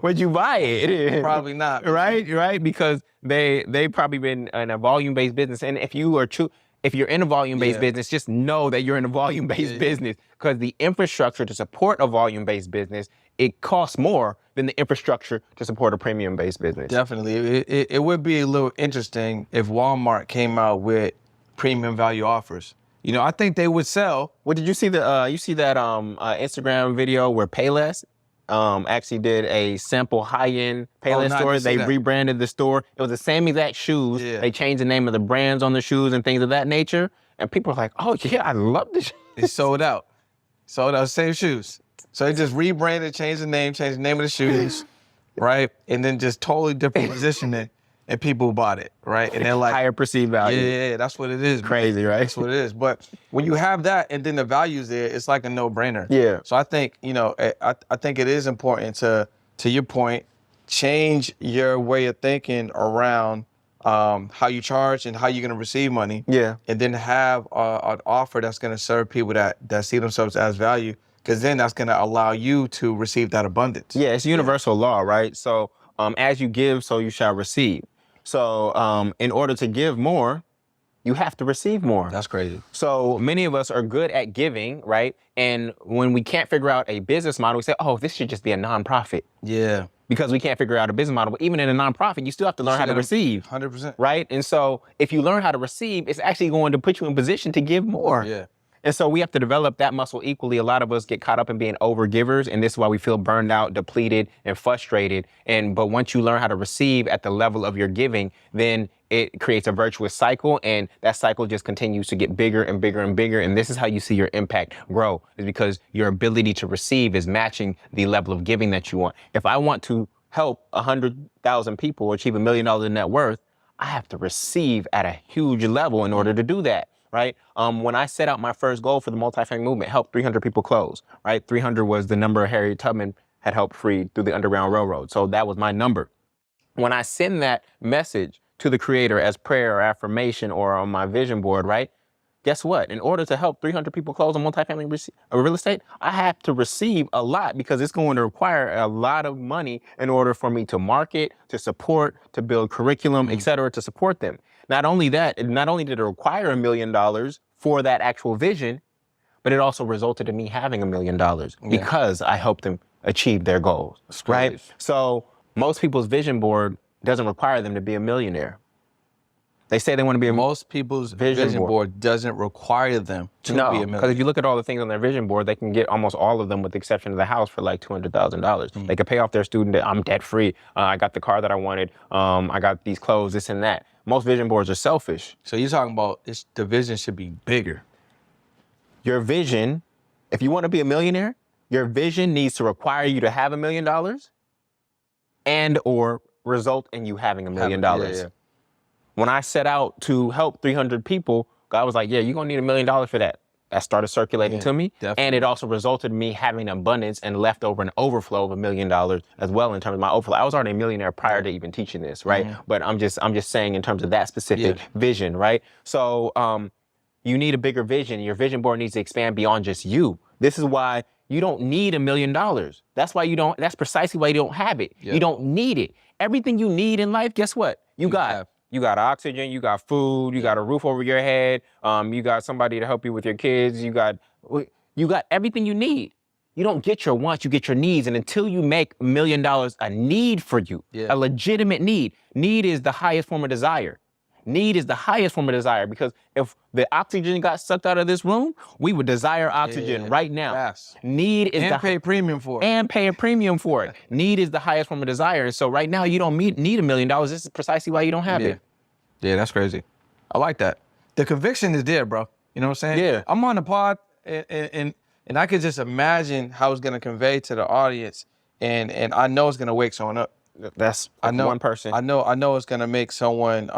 would you buy it? Probably not. Right? Because they probably been in a volume-based business. And if you're in a volume-based business, just know that you're in a volume-based business, because the infrastructure to support a volume-based business, it costs more than the infrastructure to support a premium-based business. Definitely. It would be a little interesting if Walmart came out with premium value offers. You know, I think they would sell. Well, did you see that Instagram video where Payless actually did a sample high-end Payless store? They rebranded the store. It was the same exact shoes. Yeah. They changed the name of the brands on the shoes and things of that nature. And people are like, oh yeah, I love this. It sold out. Sold out, same shoes. So they just rebranded, changed the name of the shoes, right? And then just totally different positioning. And people bought it, right? And they're like, higher perceived value. Yeah, that's what it is. Crazy, right? That's what it is. But when you have that and then the value's there, it's like a no-brainer. Yeah. So I think, you know, I think it is important to your point, change your way of thinking around how you charge and how you're gonna receive money. Yeah. And then have an offer that's gonna serve people that see themselves as value, because then that's gonna allow you to receive that abundance. Yeah, it's universal law, right? So as you give, so you shall receive. So in order to give more, you have to receive more. That's crazy. So many of us are good at giving, right? And when we can't figure out a business model, we say, oh, this should just be a nonprofit. Yeah. Because we can't figure out a business model. But even in a nonprofit, you still have to learn how to receive. 100%. Right? And so if you learn how to receive, it's actually going to put you in position to give more. Yeah. And so we have to develop that muscle equally. A lot of us get caught up in being overgivers, and this is why we feel burned out, depleted, and frustrated. But once you learn how to receive at the level of your giving, then it creates a virtuous cycle, and that cycle just continues to get bigger and bigger and bigger. And this is how you see your impact grow, is because your ability to receive is matching the level of giving that you want. If I want to help 100,000 people achieve $1 million in net worth, I have to receive at a huge level in order to do that. Right? When I set out my first goal for the multifamily movement, help 300 people close, right? 300 was the number Harriet Tubman had helped free through the Underground Railroad. So that was my number. When I send that message to the creator as prayer or affirmation or on my vision board, right? Guess what? In order to help 300 people close on multifamily real estate, I have to receive a lot, because it's going to require a lot of money in order for me to market, to support, to build curriculum, et cetera, to support them. Not only did it require $1 million for that actual vision, but it also resulted in me having $1 million because I helped them achieve their goals, right? So most people's vision board doesn't require them to be a millionaire. They say they want to be most people's vision board doesn't require them to be a millionaire. Because if you look at all the things on their vision board, they can get almost all of them, with the exception of the house, for like $200,000. They could pay off their student debt. I'm debt free. I got the car that I wanted. I got these clothes, this and that. Most vision boards are selfish. So you're talking about the vision should be bigger. Your vision, if you want to be a millionaire, your vision needs to require you to have $1 million and or result in you having $1 million. Yeah. When I set out to help 300 people, God was like, yeah, you're going to need $1 million for that. That started circulating to me. Definitely. And it also resulted in me having abundance and leftover and overflow of $1 million as well in terms of my overflow. I was already a millionaire prior to even teaching this, right? But I'm just saying in terms of that specific vision, right? So you need a bigger vision. Your vision board needs to expand beyond just you. This is why you don't need $1 million. That's precisely why you don't have it. You don't need it. Everything you need in life, guess what? You got. You got oxygen, you got food, you got a roof over your head, you got somebody to help you with your kids, you got everything you need. You don't get your wants, you get your needs. And until you make $1 million a need for you, a legitimate need is the highest form of desire. Need is the highest form of desire, because if the oxygen got sucked out of this room, we would desire oxygen right now. Yes. Need is pay a premium for it. And pay a premium for it. Need is the highest form of desire. So right now you don't need $1 million. This is precisely why you don't have it. Yeah, that's crazy. I like that. The conviction is there, bro. You know what I'm saying? Yeah. I'm on the pod and I could just imagine how it's gonna convey to the audience, and I know it's gonna wake someone up. That's one person. I know it's gonna make someone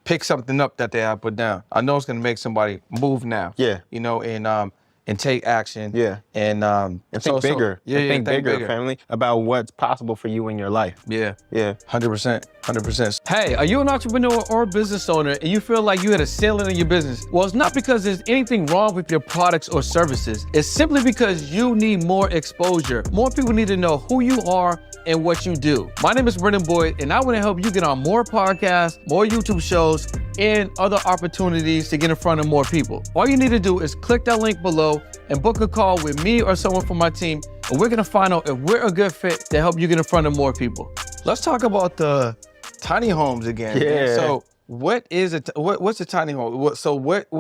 pick something up that they have put down. I know it's gonna make somebody move now. Yeah. And and take action. Yeah. And think bigger. Think bigger, family, about what's possible for you in your life. Yeah. Yeah. 100%. 100%. Hey, are you an entrepreneur or a business owner and you feel like you had a ceiling in your business? Well, it's not because there's anything wrong with your products or services. It's simply because you need more exposure. More people need to know who you are and what you do. My name is Brendan Boyd, and I want to help you get on more podcasts, more YouTube shows, and other opportunities to get in front of more people. All you need to do is click that link below and book a call with me or someone from my team, and we're gonna find out if we're a good fit to help you get in front of more people. Let's talk about the tiny homes again. Yeah. So what is what's a tiny home? What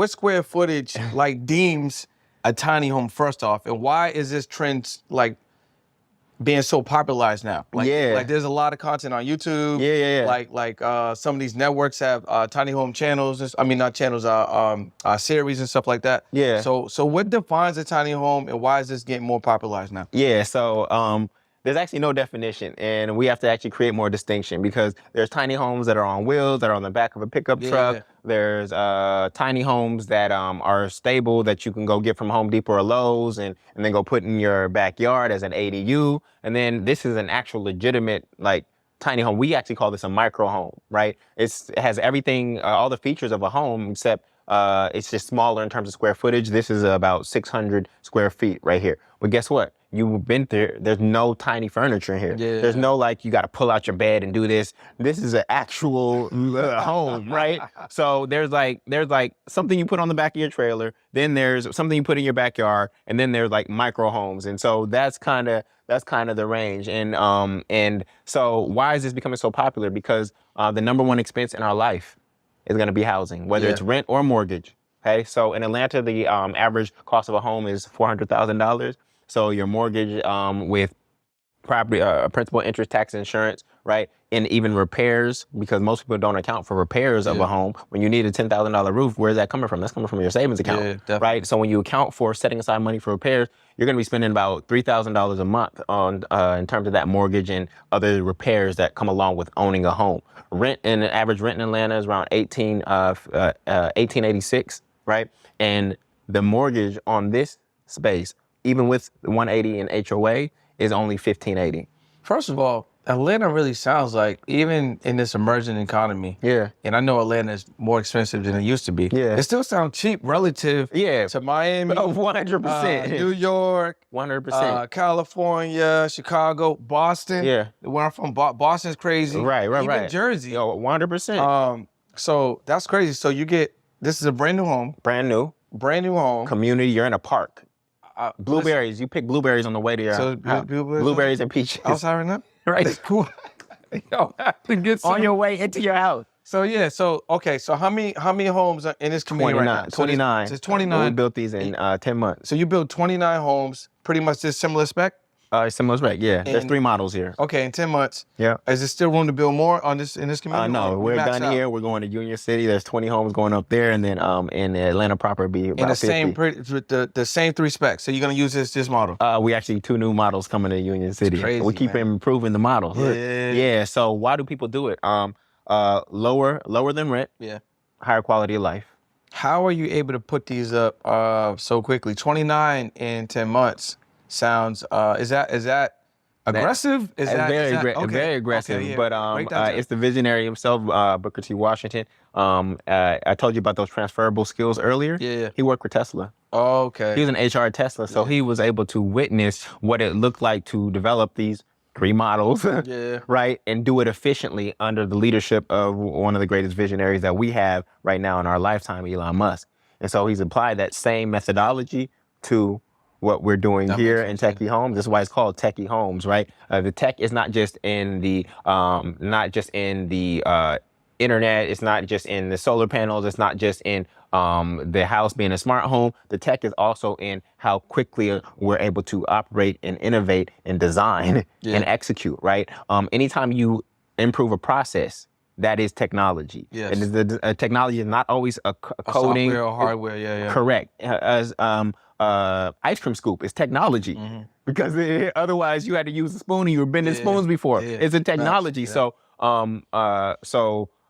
square footage like deems a tiny home first off, and why is this trend like being so popularized now? Like there's a lot of content on YouTube. Yeah. Like some of these networks have tiny home channels. I mean, not channels, series and stuff like that. Yeah. So what defines a tiny home, and why is this getting more popularized now? Yeah. So there's actually no definition, and we have to actually create more distinction, because there's tiny homes that are on wheels, that are on the back of a pickup truck. There's tiny homes that are stable, that you can go get from Home Depot or Lowe's and then go put in your backyard as an ADU. And then this is an actual legitimate like tiny home. We actually call this a micro home, right? It has everything, all the features of a home, except it's just smaller in terms of square footage. This is about 600 square feet right here. But guess what? You've been there. There's no tiny furniture in here. Yeah. There's no like you got to pull out your bed and do this. This is an actual home, right? So there's like something you put on the back of your trailer. Then there's something you put in your backyard, and then there's like micro homes. And so that's kind of the range. And so why is this becoming so popular? Because the number one expense in our life is going to be housing, whether it's rent or mortgage. Okay, so in Atlanta, the average cost of a home is $400,000. So your mortgage with property, principal, interest, tax, insurance, right? And even repairs, because most people don't account for repairs of a home. When you need a $10,000 roof, where's that coming from? That's coming from your savings account, right? So when you account for setting aside money for repairs, you're going to be spending about $3,000 a month on in terms of that mortgage and other repairs that come along with owning a home. Rent, and the average rent in Atlanta is around $1886, right? And the mortgage on this space, even with 180 in HOA, is only $1,580. First of all, Atlanta really sounds like, even in this emerging economy, and I know Atlanta is more expensive than it used to be, it still sounds cheap relative to Miami, 100%. New York, 100%. California, Chicago, Boston. Where I'm from, Boston's crazy. Right. Even Jersey. 100%. So that's crazy. So this is a brand new home. Brand new home. Community, you're in a park. Blueberries, you pick blueberries on the way to your house. Blueberries and peaches. Outside right now? Right. Cool. Yo, I have to get some. On your way into your house. So how many homes are in this community right now? 29. So it's 29. We built these in 10 months. So you built 29 homes, pretty much this similar spec? Similar spec, yeah. There's 3 models here. Okay, in 10 months. Yeah. Is there still room to build more in this community? No, we're done here. We're going to Union City. There's 20 homes going up there, and then in Atlanta proper be about 50. The same 3 specs. So you're gonna use this model? We actually 2 new models coming to Union City. Crazy, we keep improving the models. Yeah. So why do people do it? Lower than rent. Yeah. Higher quality of life. How are you able to put these up so quickly? 29 in 10 months sounds. Is that aggressive? Very aggressive. Okay, but it's the visionary himself, Booker T. Washington. I told you about those transferable skills earlier. Yeah. He worked with Tesla. Oh, okay. He was an HR at Tesla, so he was able to witness what it looked like to develop these 3 models, right, and do it efficiently under the leadership of one of the greatest visionaries that we have right now in our lifetime, Elon Musk. And so he's applied that same methodology to what we're doing here in Techie Homes. This is why it's called Techie Homes, right? The tech is not just in the internet. It's not just in the solar panels. It's not just in the house being a smart home. The tech is also in how quickly we're able to operate and innovate and design and execute, right? Anytime you improve a process, that is technology. Yes. And the technology is not always a coding. Software or hardware, Correct. As ice cream scoop is technology, because otherwise you had to use a spoon and you were bending spoons before. It's a technology. So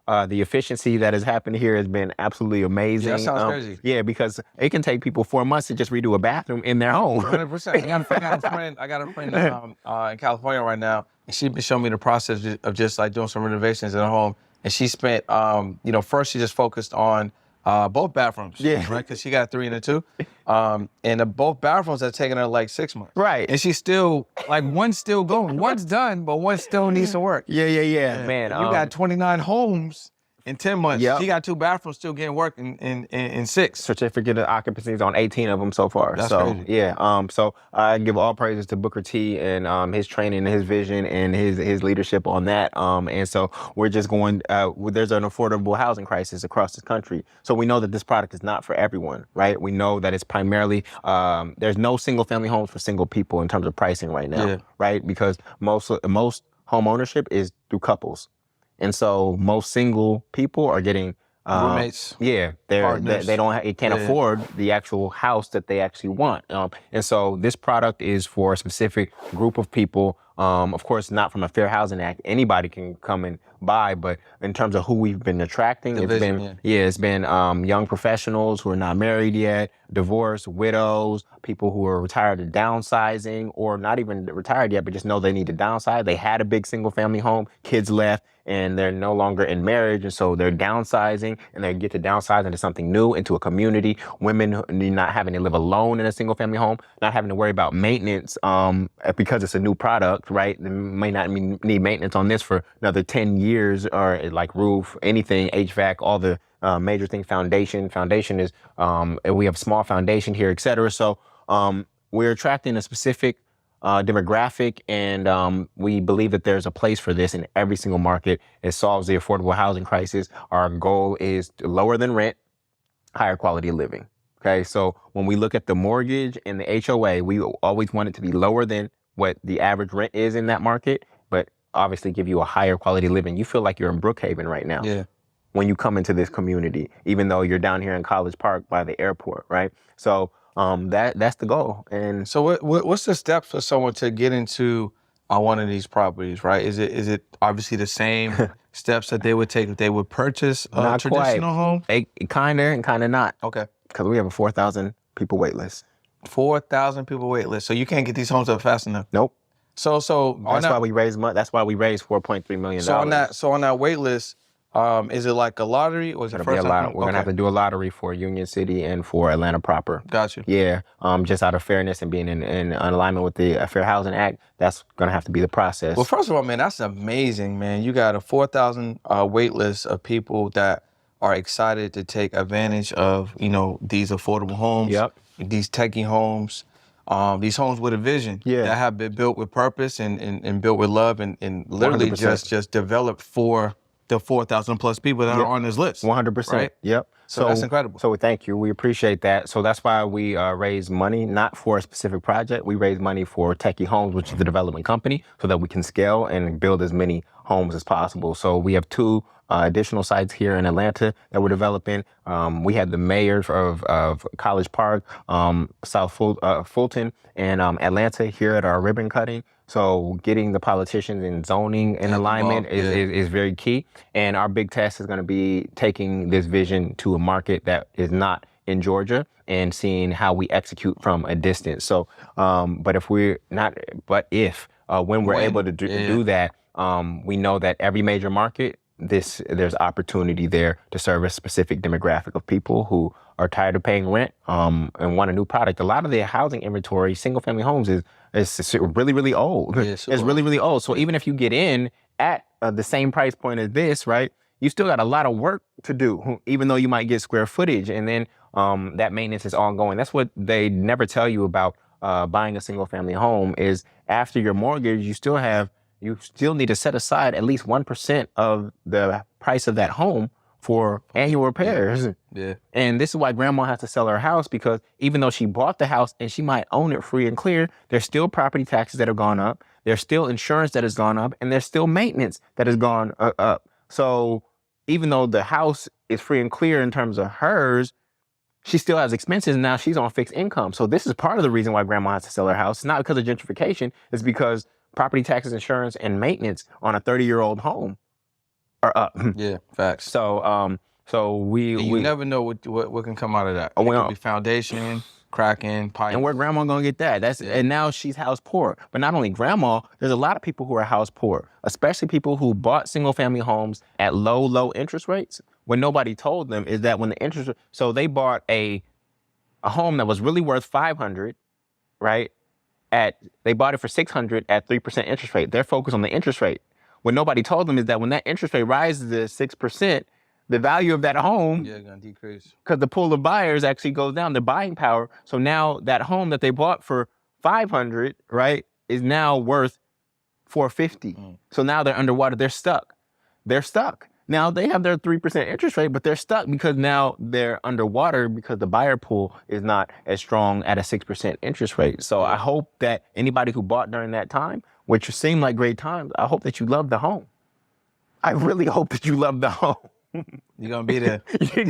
The efficiency that has happened here has been absolutely amazing. Yeah, that sounds crazy. Yeah, because it can take people 4 months to just redo a bathroom in their home. 100%. I got a friend in California right now, and she's been showing me the process of just like doing some renovations in her home. And she spent, first she just focused on both bathrooms. Yeah. Right, because she got 3 and a 2. Both bathrooms have taken her like 6 months. Right. And she's still, like, one's still going. One's done, but one still needs some work. Yeah. Man, you got 29 homes in 10 months. Yep. She got 2 bathrooms still getting work in 6. Certificate of occupancy is on 18 of them so far. That's so crazy. yeah. So I give all praises to Booker T and his training, and his vision, and his leadership on that. And so we're just going. There's an affordable housing crisis across the country. So we know that this product is not for everyone, right? We know that it's primarily there's no single family homes for single people in terms of pricing right now, right? Because most home ownership is through couples. And so most single people are getting roommates. Yeah, they can't afford the actual house that they actually want. And so this product is for a specific group of people. Of course, not from a Fair Housing Act. Anybody can come and buy, but in terms of who we've been attracting, it's been young professionals who are not married yet, divorced, widows, people who are retired and downsizing, or not even retired yet, but just know they need to downsize. They had a big single family home, kids left, and they're no longer in marriage, and so they're downsizing, and they get to downsize into something new, into a community. Women not having to live alone in a single family home, not having to worry about maintenance because it's a new product, right? They may not need maintenance on this for another 10 years, or like roof, anything, HVAC, all the major things. Foundation is, we have small foundation here, et cetera. So we're attracting a specific demographic, and we believe that there's a place for this in every single market. It solves the affordable housing crisis. Our goal is lower than rent, higher quality of living. Okay, so when we look at the mortgage and the HOA, we always want it to be lower than what the average rent is in that market, but obviously give you a higher quality of living. You feel like you're in Brookhaven right now. Yeah. When you come into this community, even though you're down here in College Park by the airport, right? So that's the goal. And so what's the steps for someone to get into one of these properties, right? Is it obviously the same steps that they would take if they would purchase a traditional home? Kinda and kinda not. Okay. Because we have a 4,000 people wait list. 4,000 people wait list. So you can't get these homes up fast enough. Nope. So that's why we raised money. That's why we raised $4.3 million. So on that wait list, is it like a lottery, or is it first? We're gonna have to do a lottery for Union City and for Atlanta proper. Got you. Yeah. Just out of fairness and being in alignment with the Fair Housing Act, that's gonna have to be the process. Well, first of all, man, that's amazing, man. You got a 4,000 wait list of people that are excited to take advantage of, these affordable homes. Yep. These techie homes. These homes with a vision that have been built with purpose and built with love and literally 100%. just developed for the 4,000 plus people that are on this list. 100%. Right? Yep. So that's incredible. So thank you. We appreciate that. So that's why we raise money, not for a specific project. We raise money for Techie Homes, which is the development company, so that we can scale and build as many homes as possible. So we have 2 additional sites here in Atlanta that we're developing. We had the mayors of College Park, South Fulton, and Atlanta here at our ribbon cutting. So getting the politicians in zoning in alignment is very key. And our big test is going to be taking this vision to a market that is not in Georgia and seeing how we execute from a distance. So, when we're able to do that, we know that every major market, there's opportunity there to serve a specific demographic of people who are tired of paying rent and want a new product. A lot of the housing inventory, single family homes, is really, really old. Yeah, it's really, really old. So even if you get in at the same price point as this, right, you still got a lot of work to do, even though you might get square footage. And then that maintenance is ongoing. That's what they never tell you about buying a single family home is after your mortgage, you still need to set aside at least 1% of the price of that home for annual repairs. Yeah. And this is why grandma has to sell her house, because even though she bought the house and she might own it free and clear, there's still property taxes that have gone up. There's still insurance that has gone up, and there's still maintenance that has gone up. So even though the house is free and clear in terms of hers, she still has expenses, and now she's on fixed income. So this is part of the reason why grandma has to sell her house. It's not because of gentrification. It's because property taxes, insurance, and maintenance on a 30-year-old home are up. Yeah, facts. So you never know what can come out of that. It could be foundation, cracking, pipe. And where grandma gonna get that? And now she's house poor. But not only grandma, there's a lot of people who are house poor, especially people who bought single family homes at low interest rates. What nobody told them is that when the interest, so they bought a home that was really worth 500, right? They bought it for 600 at 3% interest rate. They're focused on the interest rate. What nobody told them is that when that interest rate rises to 6%, the value of that home gonna decrease because the pool of buyers actually goes down, the buying power. So now that home that they bought for 500, right, is now worth 450. So now they're underwater. They're stuck. Now they have their 3% interest rate, but they're stuck because now they're underwater because the buyer pool is not as strong at a 6% interest rate. So I hope that anybody who bought during that time, which seemed like great times, I hope that you love the home. I really hope that you love the home. You're gonna be there.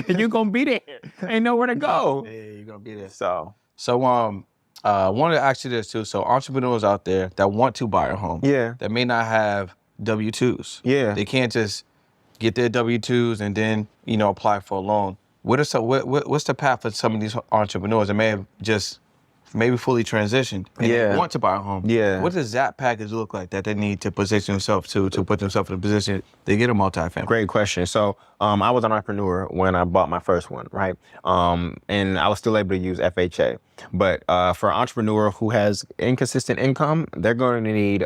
You're gonna be there. Ain't nowhere to go. Yeah, you're gonna be there. So wanted to ask you this too. So entrepreneurs out there that want to buy a home, that may not have W-2s. Yeah. They can't just get their W-2s and then, apply for a loan. What's the path for some of these entrepreneurs that may have just maybe fully transitioned and they want to buy a home? Yeah. What does that package look like that they need to position themselves to put themselves in a position to get a multifamily? Great question. So I was an entrepreneur when I bought my first one, right? And I was still able to use FHA. But for an entrepreneur who has inconsistent income, they're going to need,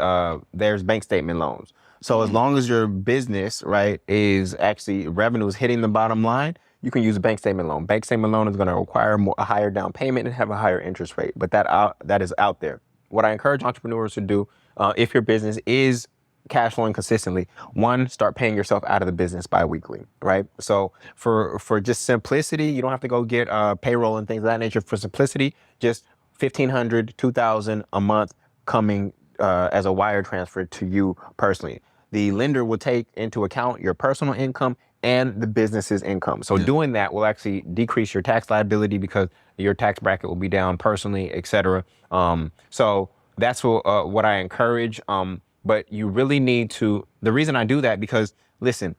there's bank statement loans. So as long as your business, right, is actually revenue is hitting the bottom line, you can use a bank statement loan. Bank statement loan is going to require a higher down payment and have a higher interest rate, but that is out there. What I encourage entrepreneurs to do, if your business is cash flowing consistently, one, start paying yourself out of the business biweekly, right? So for just simplicity, you don't have to go get payroll and things of that nature. For simplicity, just $1,500, $2,000 a month coming as a wire transfer to you personally. The lender will take into account your personal income and the business's income. So doing that will actually decrease your tax liability because your tax bracket will be down personally, et cetera. So that's what I encourage. But you really need to, the reason I do that, because listen,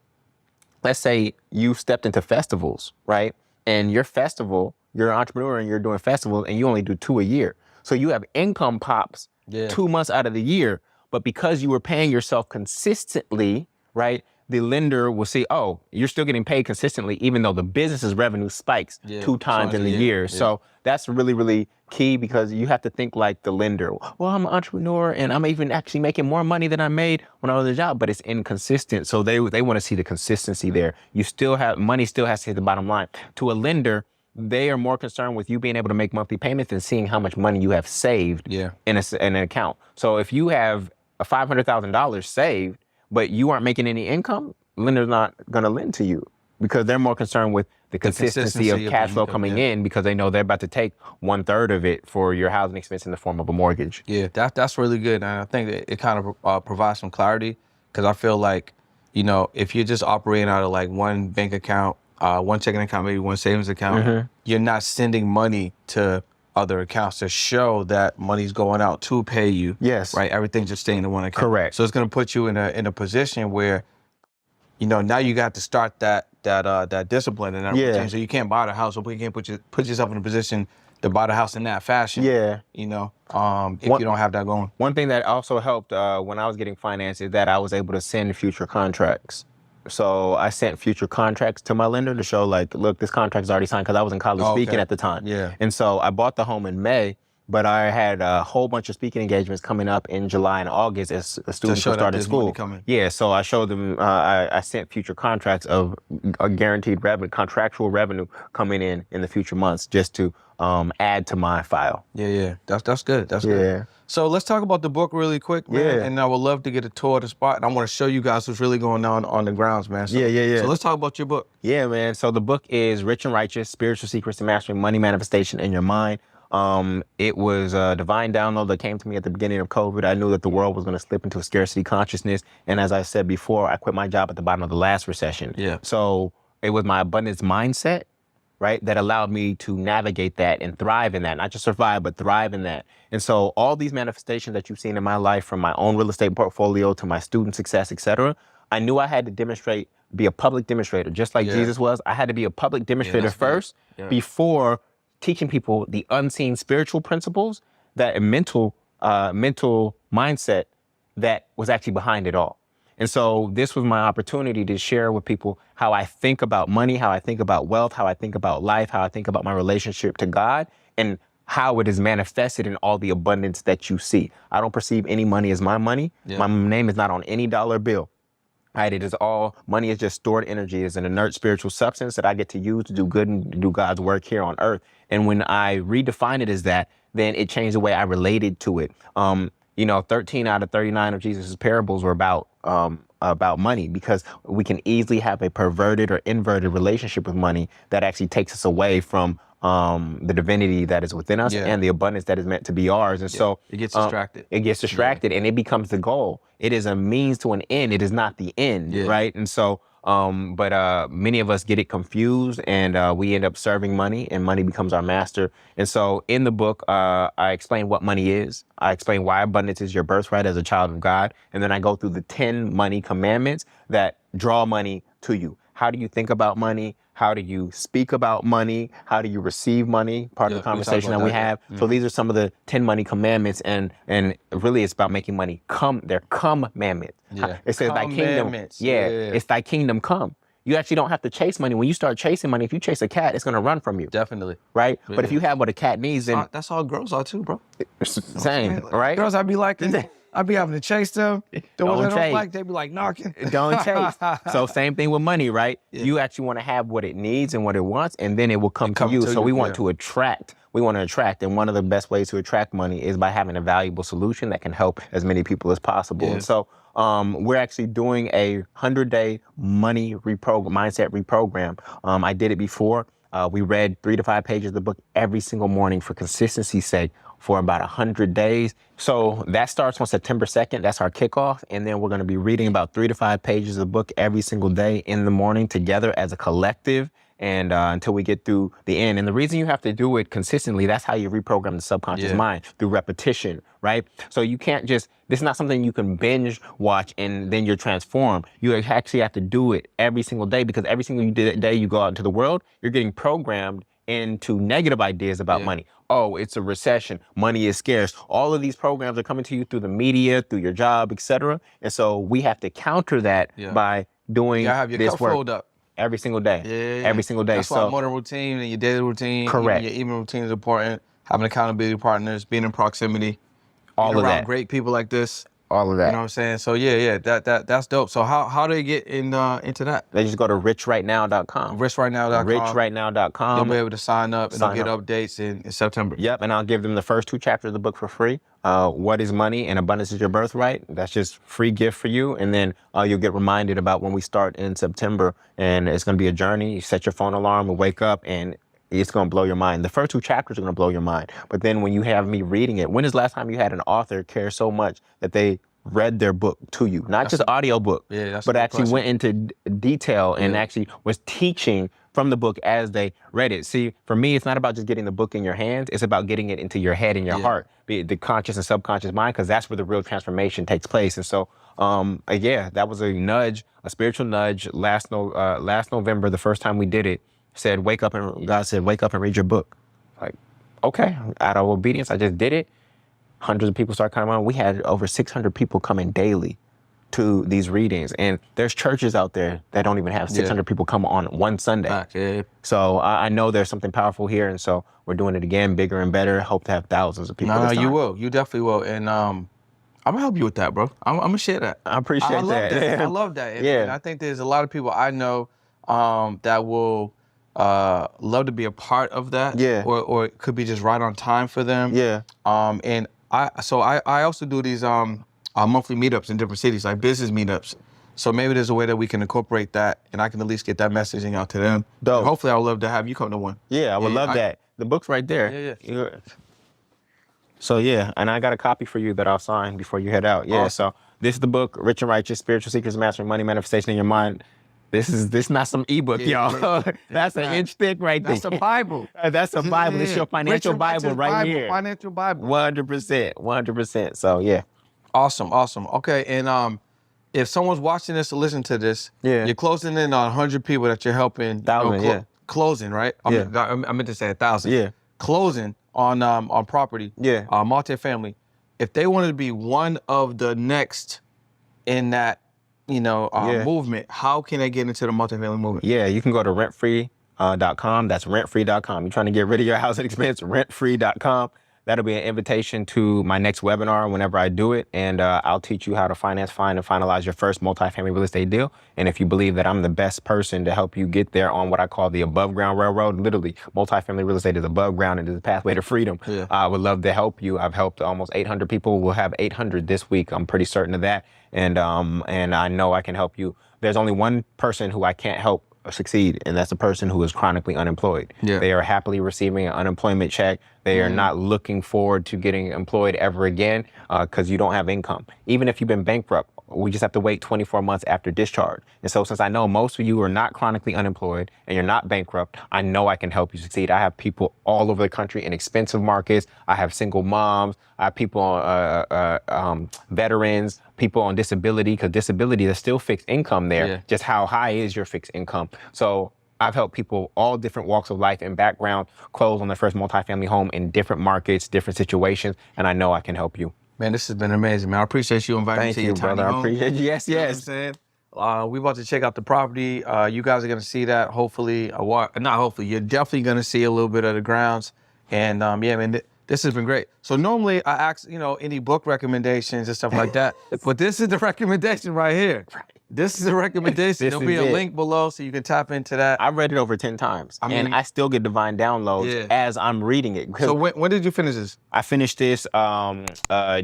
let's say you stepped into festivals, right? And your festival, you're an entrepreneur and you're doing festivals and you only do 2 a year. So you have income pops 2 months out of the year, but because you were paying yourself consistently, right? The lender will see, oh, you're still getting paid consistently, even though the business's revenue spikes 2 times in the year. Yeah. So that's really, really key because you have to think like the lender. Well, I'm an entrepreneur and I'm even actually making more money than I made when I was at a job, but it's inconsistent. So they want to see the consistency there. You still have, money still has to hit the bottom line. To a lender, they are more concerned with you being able to make monthly payments than seeing how much money you have saved in an account. So if you have a $500,000 saved, but you aren't making any income, lender's not going to lend to you because they're more concerned with the consistency of cash flow coming in because they know they're about to take 1/3 of it for your housing expense in the form of a mortgage. Yeah, that's really good. And I think that it kind of provides some clarity because I feel like, if you're just operating out of like one bank account, one checking account, maybe one savings account, you're not sending money to other accounts to show that money's going out to pay you. Yes. Right. Everything's just staying in one account. Correct. So it's going to put you in a position where, now you got to start that discipline and everything. So you can't buy the house, or you can't put yourself in a position to buy the house in that fashion. Yeah. If you don't have that going. One thing that also helped when I was getting financed is that I was able to send future contracts. So I sent future contracts to my lender to show like, look, this contract's already signed because I was in college speaking at the time. Yeah. And so I bought the home in May, but I had a whole bunch of speaking engagements coming up in July and August as students who started school. Yeah, so I showed them, I sent future contracts of a guaranteed revenue, contractual revenue coming in the future months just to add to my file. Yeah. That's good. That's good. So let's talk about the book really quick, man. Yeah. And I would love to get a tour of the spot. And I want to show you guys what's really going on the grounds, man. So, So let's talk about your book. Yeah, man. So the book is Rich and Righteous, Spiritual Secrets to Mastering Money Manifestation in Your Mind. It was a divine download that came to me at the beginning of COVID. I knew that the world was going to slip into a scarcity consciousness. And as I said before, I quit my job at the bottom of the last recession. Yeah. So it was my abundance mindset, right, that allowed me to navigate that and thrive in that. Not just survive, but thrive in that. And so all these manifestations that you've seen in my life, from my own real estate portfolio to my student success, et cetera, I knew I had to demonstrate be a public demonstrator, just like Jesus was. I had to be a public demonstrator first before teaching people the unseen spiritual principles, that mental mindset that was actually behind it all. And so this was my opportunity to share with people how I think about money, how I think about wealth, how I think about life, how I think about my relationship to God, and how it is manifested in all the abundance that you see. I don't perceive any money as my money. My name is not on any dollar bill. Right? It is all, money is just stored energy. It's an inert spiritual substance that I get to use to do good and do God's work here on earth. And when I redefine it as that, then it changed the way I related to it. 13 out of 39 of Jesus' parables were about money, because we can easily have a perverted or inverted relationship with money that actually takes us away from the divinity that is within us and the abundance that is meant to be ours. And so it gets distracted. It gets distracted and it becomes the goal. It is a means to an end. It is not the end, right? And so, but many of us get it confused, and we end up serving money, and money becomes our master. And so in the book, I explain what money is. I explain why abundance is your birthright as a child of God. And then I go through the 10 money commandments that draw money to you. How do you think about money? How do you speak about money? How do you receive money? Part of the conversation that we have. So these are some of the 10 money commandments, and really it's about making money come. They're commandments. It says thy kingdom. It's thy kingdom come. You actually don't have to chase money. When you start chasing money, if you chase a cat, it's going to run from you. Definitely. Right? But if you have what a cat needs, then that's all girls are too, bro. Same, right? Girls, I'd be like, I'd be having to chase them. The ones I don't chase. like, they'd be like knocking. Don't chase. So same thing with money, right? You actually want to have what it needs and what it wants, and then it will come to you. So we want to attract. We want to attract, and one of the best ways to attract money is by having a valuable solution that can help as many people as possible. And so we're actually doing a 100-day money mindset reprogram. I did it before. We read 3 to 5 pages of the book every single morning for consistency's sake for about 100 days. So that starts on September 2nd. That's our kickoff. And then we're going to be reading about 3 to 5 pages of the book every single day in the morning together as a collective, and until we get through the end. And the reason you have to do it consistently, that's how you reprogram the subconscious mind, through repetition, right? So you can't just, this is not something you can binge watch and then you're transformed. You actually have to do it every single day, because every single day you go out into the world, you're getting programmed into negative ideas about money. Oh, it's a recession. Money is scarce. All of these programs are coming to you through the media, through your job, etc. And so we have to counter that by doing this work up every single day. Every single day. That's why morning routine and your daily routine, correct. Your evening routine is important. Having accountability partners, being in proximity, all being of around that. Great people like this. All of that. You know what I'm saying? So that's dope. So how do they get into that? They just go to richrightnow.com. Richrightnow.com. Richrightnow.com. You'll be able to sign up and they'll get updates in September. Yep, and I'll give them the first 2 chapters of the book for free. What is money and abundance is your birthright. That's just free gift for you. And then you'll get reminded about when we start in September, and it's going to be a journey. You set your phone alarm and wake up, and it's going to blow your mind. The first 2 chapters are going to blow your mind. But then when you have me reading it, when is the last time you had an author care so much that they read their book to you? Not just audio book, but actually went into detail and actually was teaching from the book as they read it. See, for me, it's not about just getting the book in your hands. It's about getting it into your head and your heart, be it the conscious and subconscious mind, because that's where the real transformation takes place. And so, that was a nudge, a spiritual nudge last November, the first time we did it. Said, wake up, and God said, wake up and read your book. Like, okay, out of obedience, I just did it. Hundreds of people started coming on. We had over 600 people coming daily to these readings. And there's churches out there that don't even have 600 people come on one Sunday. So I know there's something powerful here. And so we're doing it again, bigger and better. Hope to have thousands of people. No, you will. You definitely will. And I'm going to help you with that, bro. I'm going to share that. I appreciate that. I love that. And I think there's a lot of people I know that will love to be a part of that. Or it could be just right on time for them. And I also do these monthly meetups in different cities, like business meetups. So maybe there's a way that we can incorporate that, and I can at least get that messaging out to them. Dope. Hopefully, I would love to have you come to one. Yeah, I would love that. The book's right there. So and I got a copy for you that I'll sign before you head out. So this is the book, Rich and Righteous: Spiritual Secrets of Mastering Money Manifestation in Your Mind. This is not some ebook, y'all. That's an inch thick right there. That's a Bible. That's a Bible. This is your financial Bible right here. Financial Bible. 100%. So Awesome. Okay, and if someone's watching this or listening to this, Yeah. you're closing in on 100 people that you're helping. 1,000, yeah. Closing, right? I meant to say 1,000. Yeah. Closing on property. Yeah. Multifamily. If they wanted to be one of the next in that, movement, how can they get into the multifamily movement? Yeah, you can go to rentfree.com. That's rentfree.com. You're trying to get rid of your housing expense, rentfree.com. That'll be an invitation to my next webinar whenever I do it. And I'll teach you how to find and finalize your first multifamily real estate deal. And if you believe that I'm the best person to help you get there on what I call the above ground railroad, literally multifamily real estate is above ground and is a pathway to freedom. Yeah. I would love to help you. I've helped almost 800 people. We'll have 800 this week. I'm pretty certain of that. And I know I can help you. There's only one person who I can't help succeed, and that's the person who is chronically unemployed. Yeah. They are happily receiving an unemployment check. They are not looking forward to getting employed ever again because you don't have income. Even if you've been bankrupt, we just have to wait 24 months after discharge. And so since I know most of you are not chronically unemployed and you're not bankrupt, I know I can help you succeed. I have people all over the country in expensive markets. I have single moms. I have people on veterans, people on disability, because disability, there's still fixed income there. Yeah. Just how high is your fixed income? So I've helped people all different walks of life and background close on their first multifamily home in different markets, different situations, and I know I can help you. Man, this has been amazing, man. I appreciate you inviting me to your tiny brother. home. I appreciate you. Yes, You know what I'm yes. saying? We're about to check out the property. You guys are gonna see that, hopefully. Not hopefully, you're definitely gonna see a little bit of the grounds. And yeah, man, this has been great. So normally I ask, any book recommendations and stuff like that. But this is the recommendation right here. This is a recommendation. There'll be a link below so you can tap into that. I've read it over 10 times, mean, and I still get divine downloads as I'm reading it. So when did you finish this? I finished this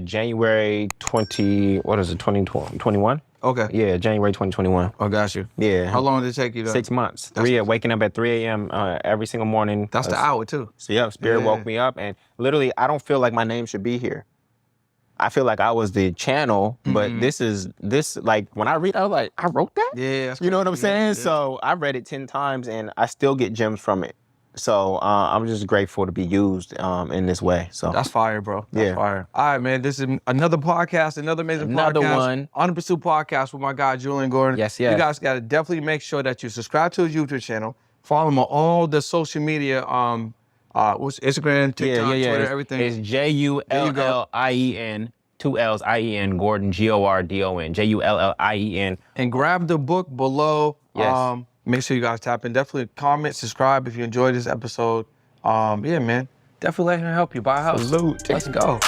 January 2021? Okay. Yeah, January 2021. Oh, got you. Yeah. How long did it take you? 6 months. Waking up at 3 a.m. Every single morning. That's the hour too. So yeah, Spirit woke me up, and literally, I don't feel like my name should be here. I feel like I was the channel, but this like when I read, I was like, I wrote that? Yeah. That's You know what I'm saying? Yeah. So I read it 10 times and I still get gems from it. So I'm just grateful to be used in this way. So that's fire, bro. That's fire. All right, man. This is another podcast, another amazing podcast. One. On the Pursuit podcast with my guy, Jullien Gordon. Yes. You guys got to definitely make sure that you subscribe to his YouTube channel. Follow him on all the social media, what's Instagram, TikTok, Twitter, everything. It's Jullien, 2 L's, IEN, Gordon, Gordon, Jullien. And grab the book below. Yes. Make sure you guys tap in. Definitely comment, subscribe if you enjoyed this episode. Yeah, man. Definitely let him help you buy a house. Salute. Let's go.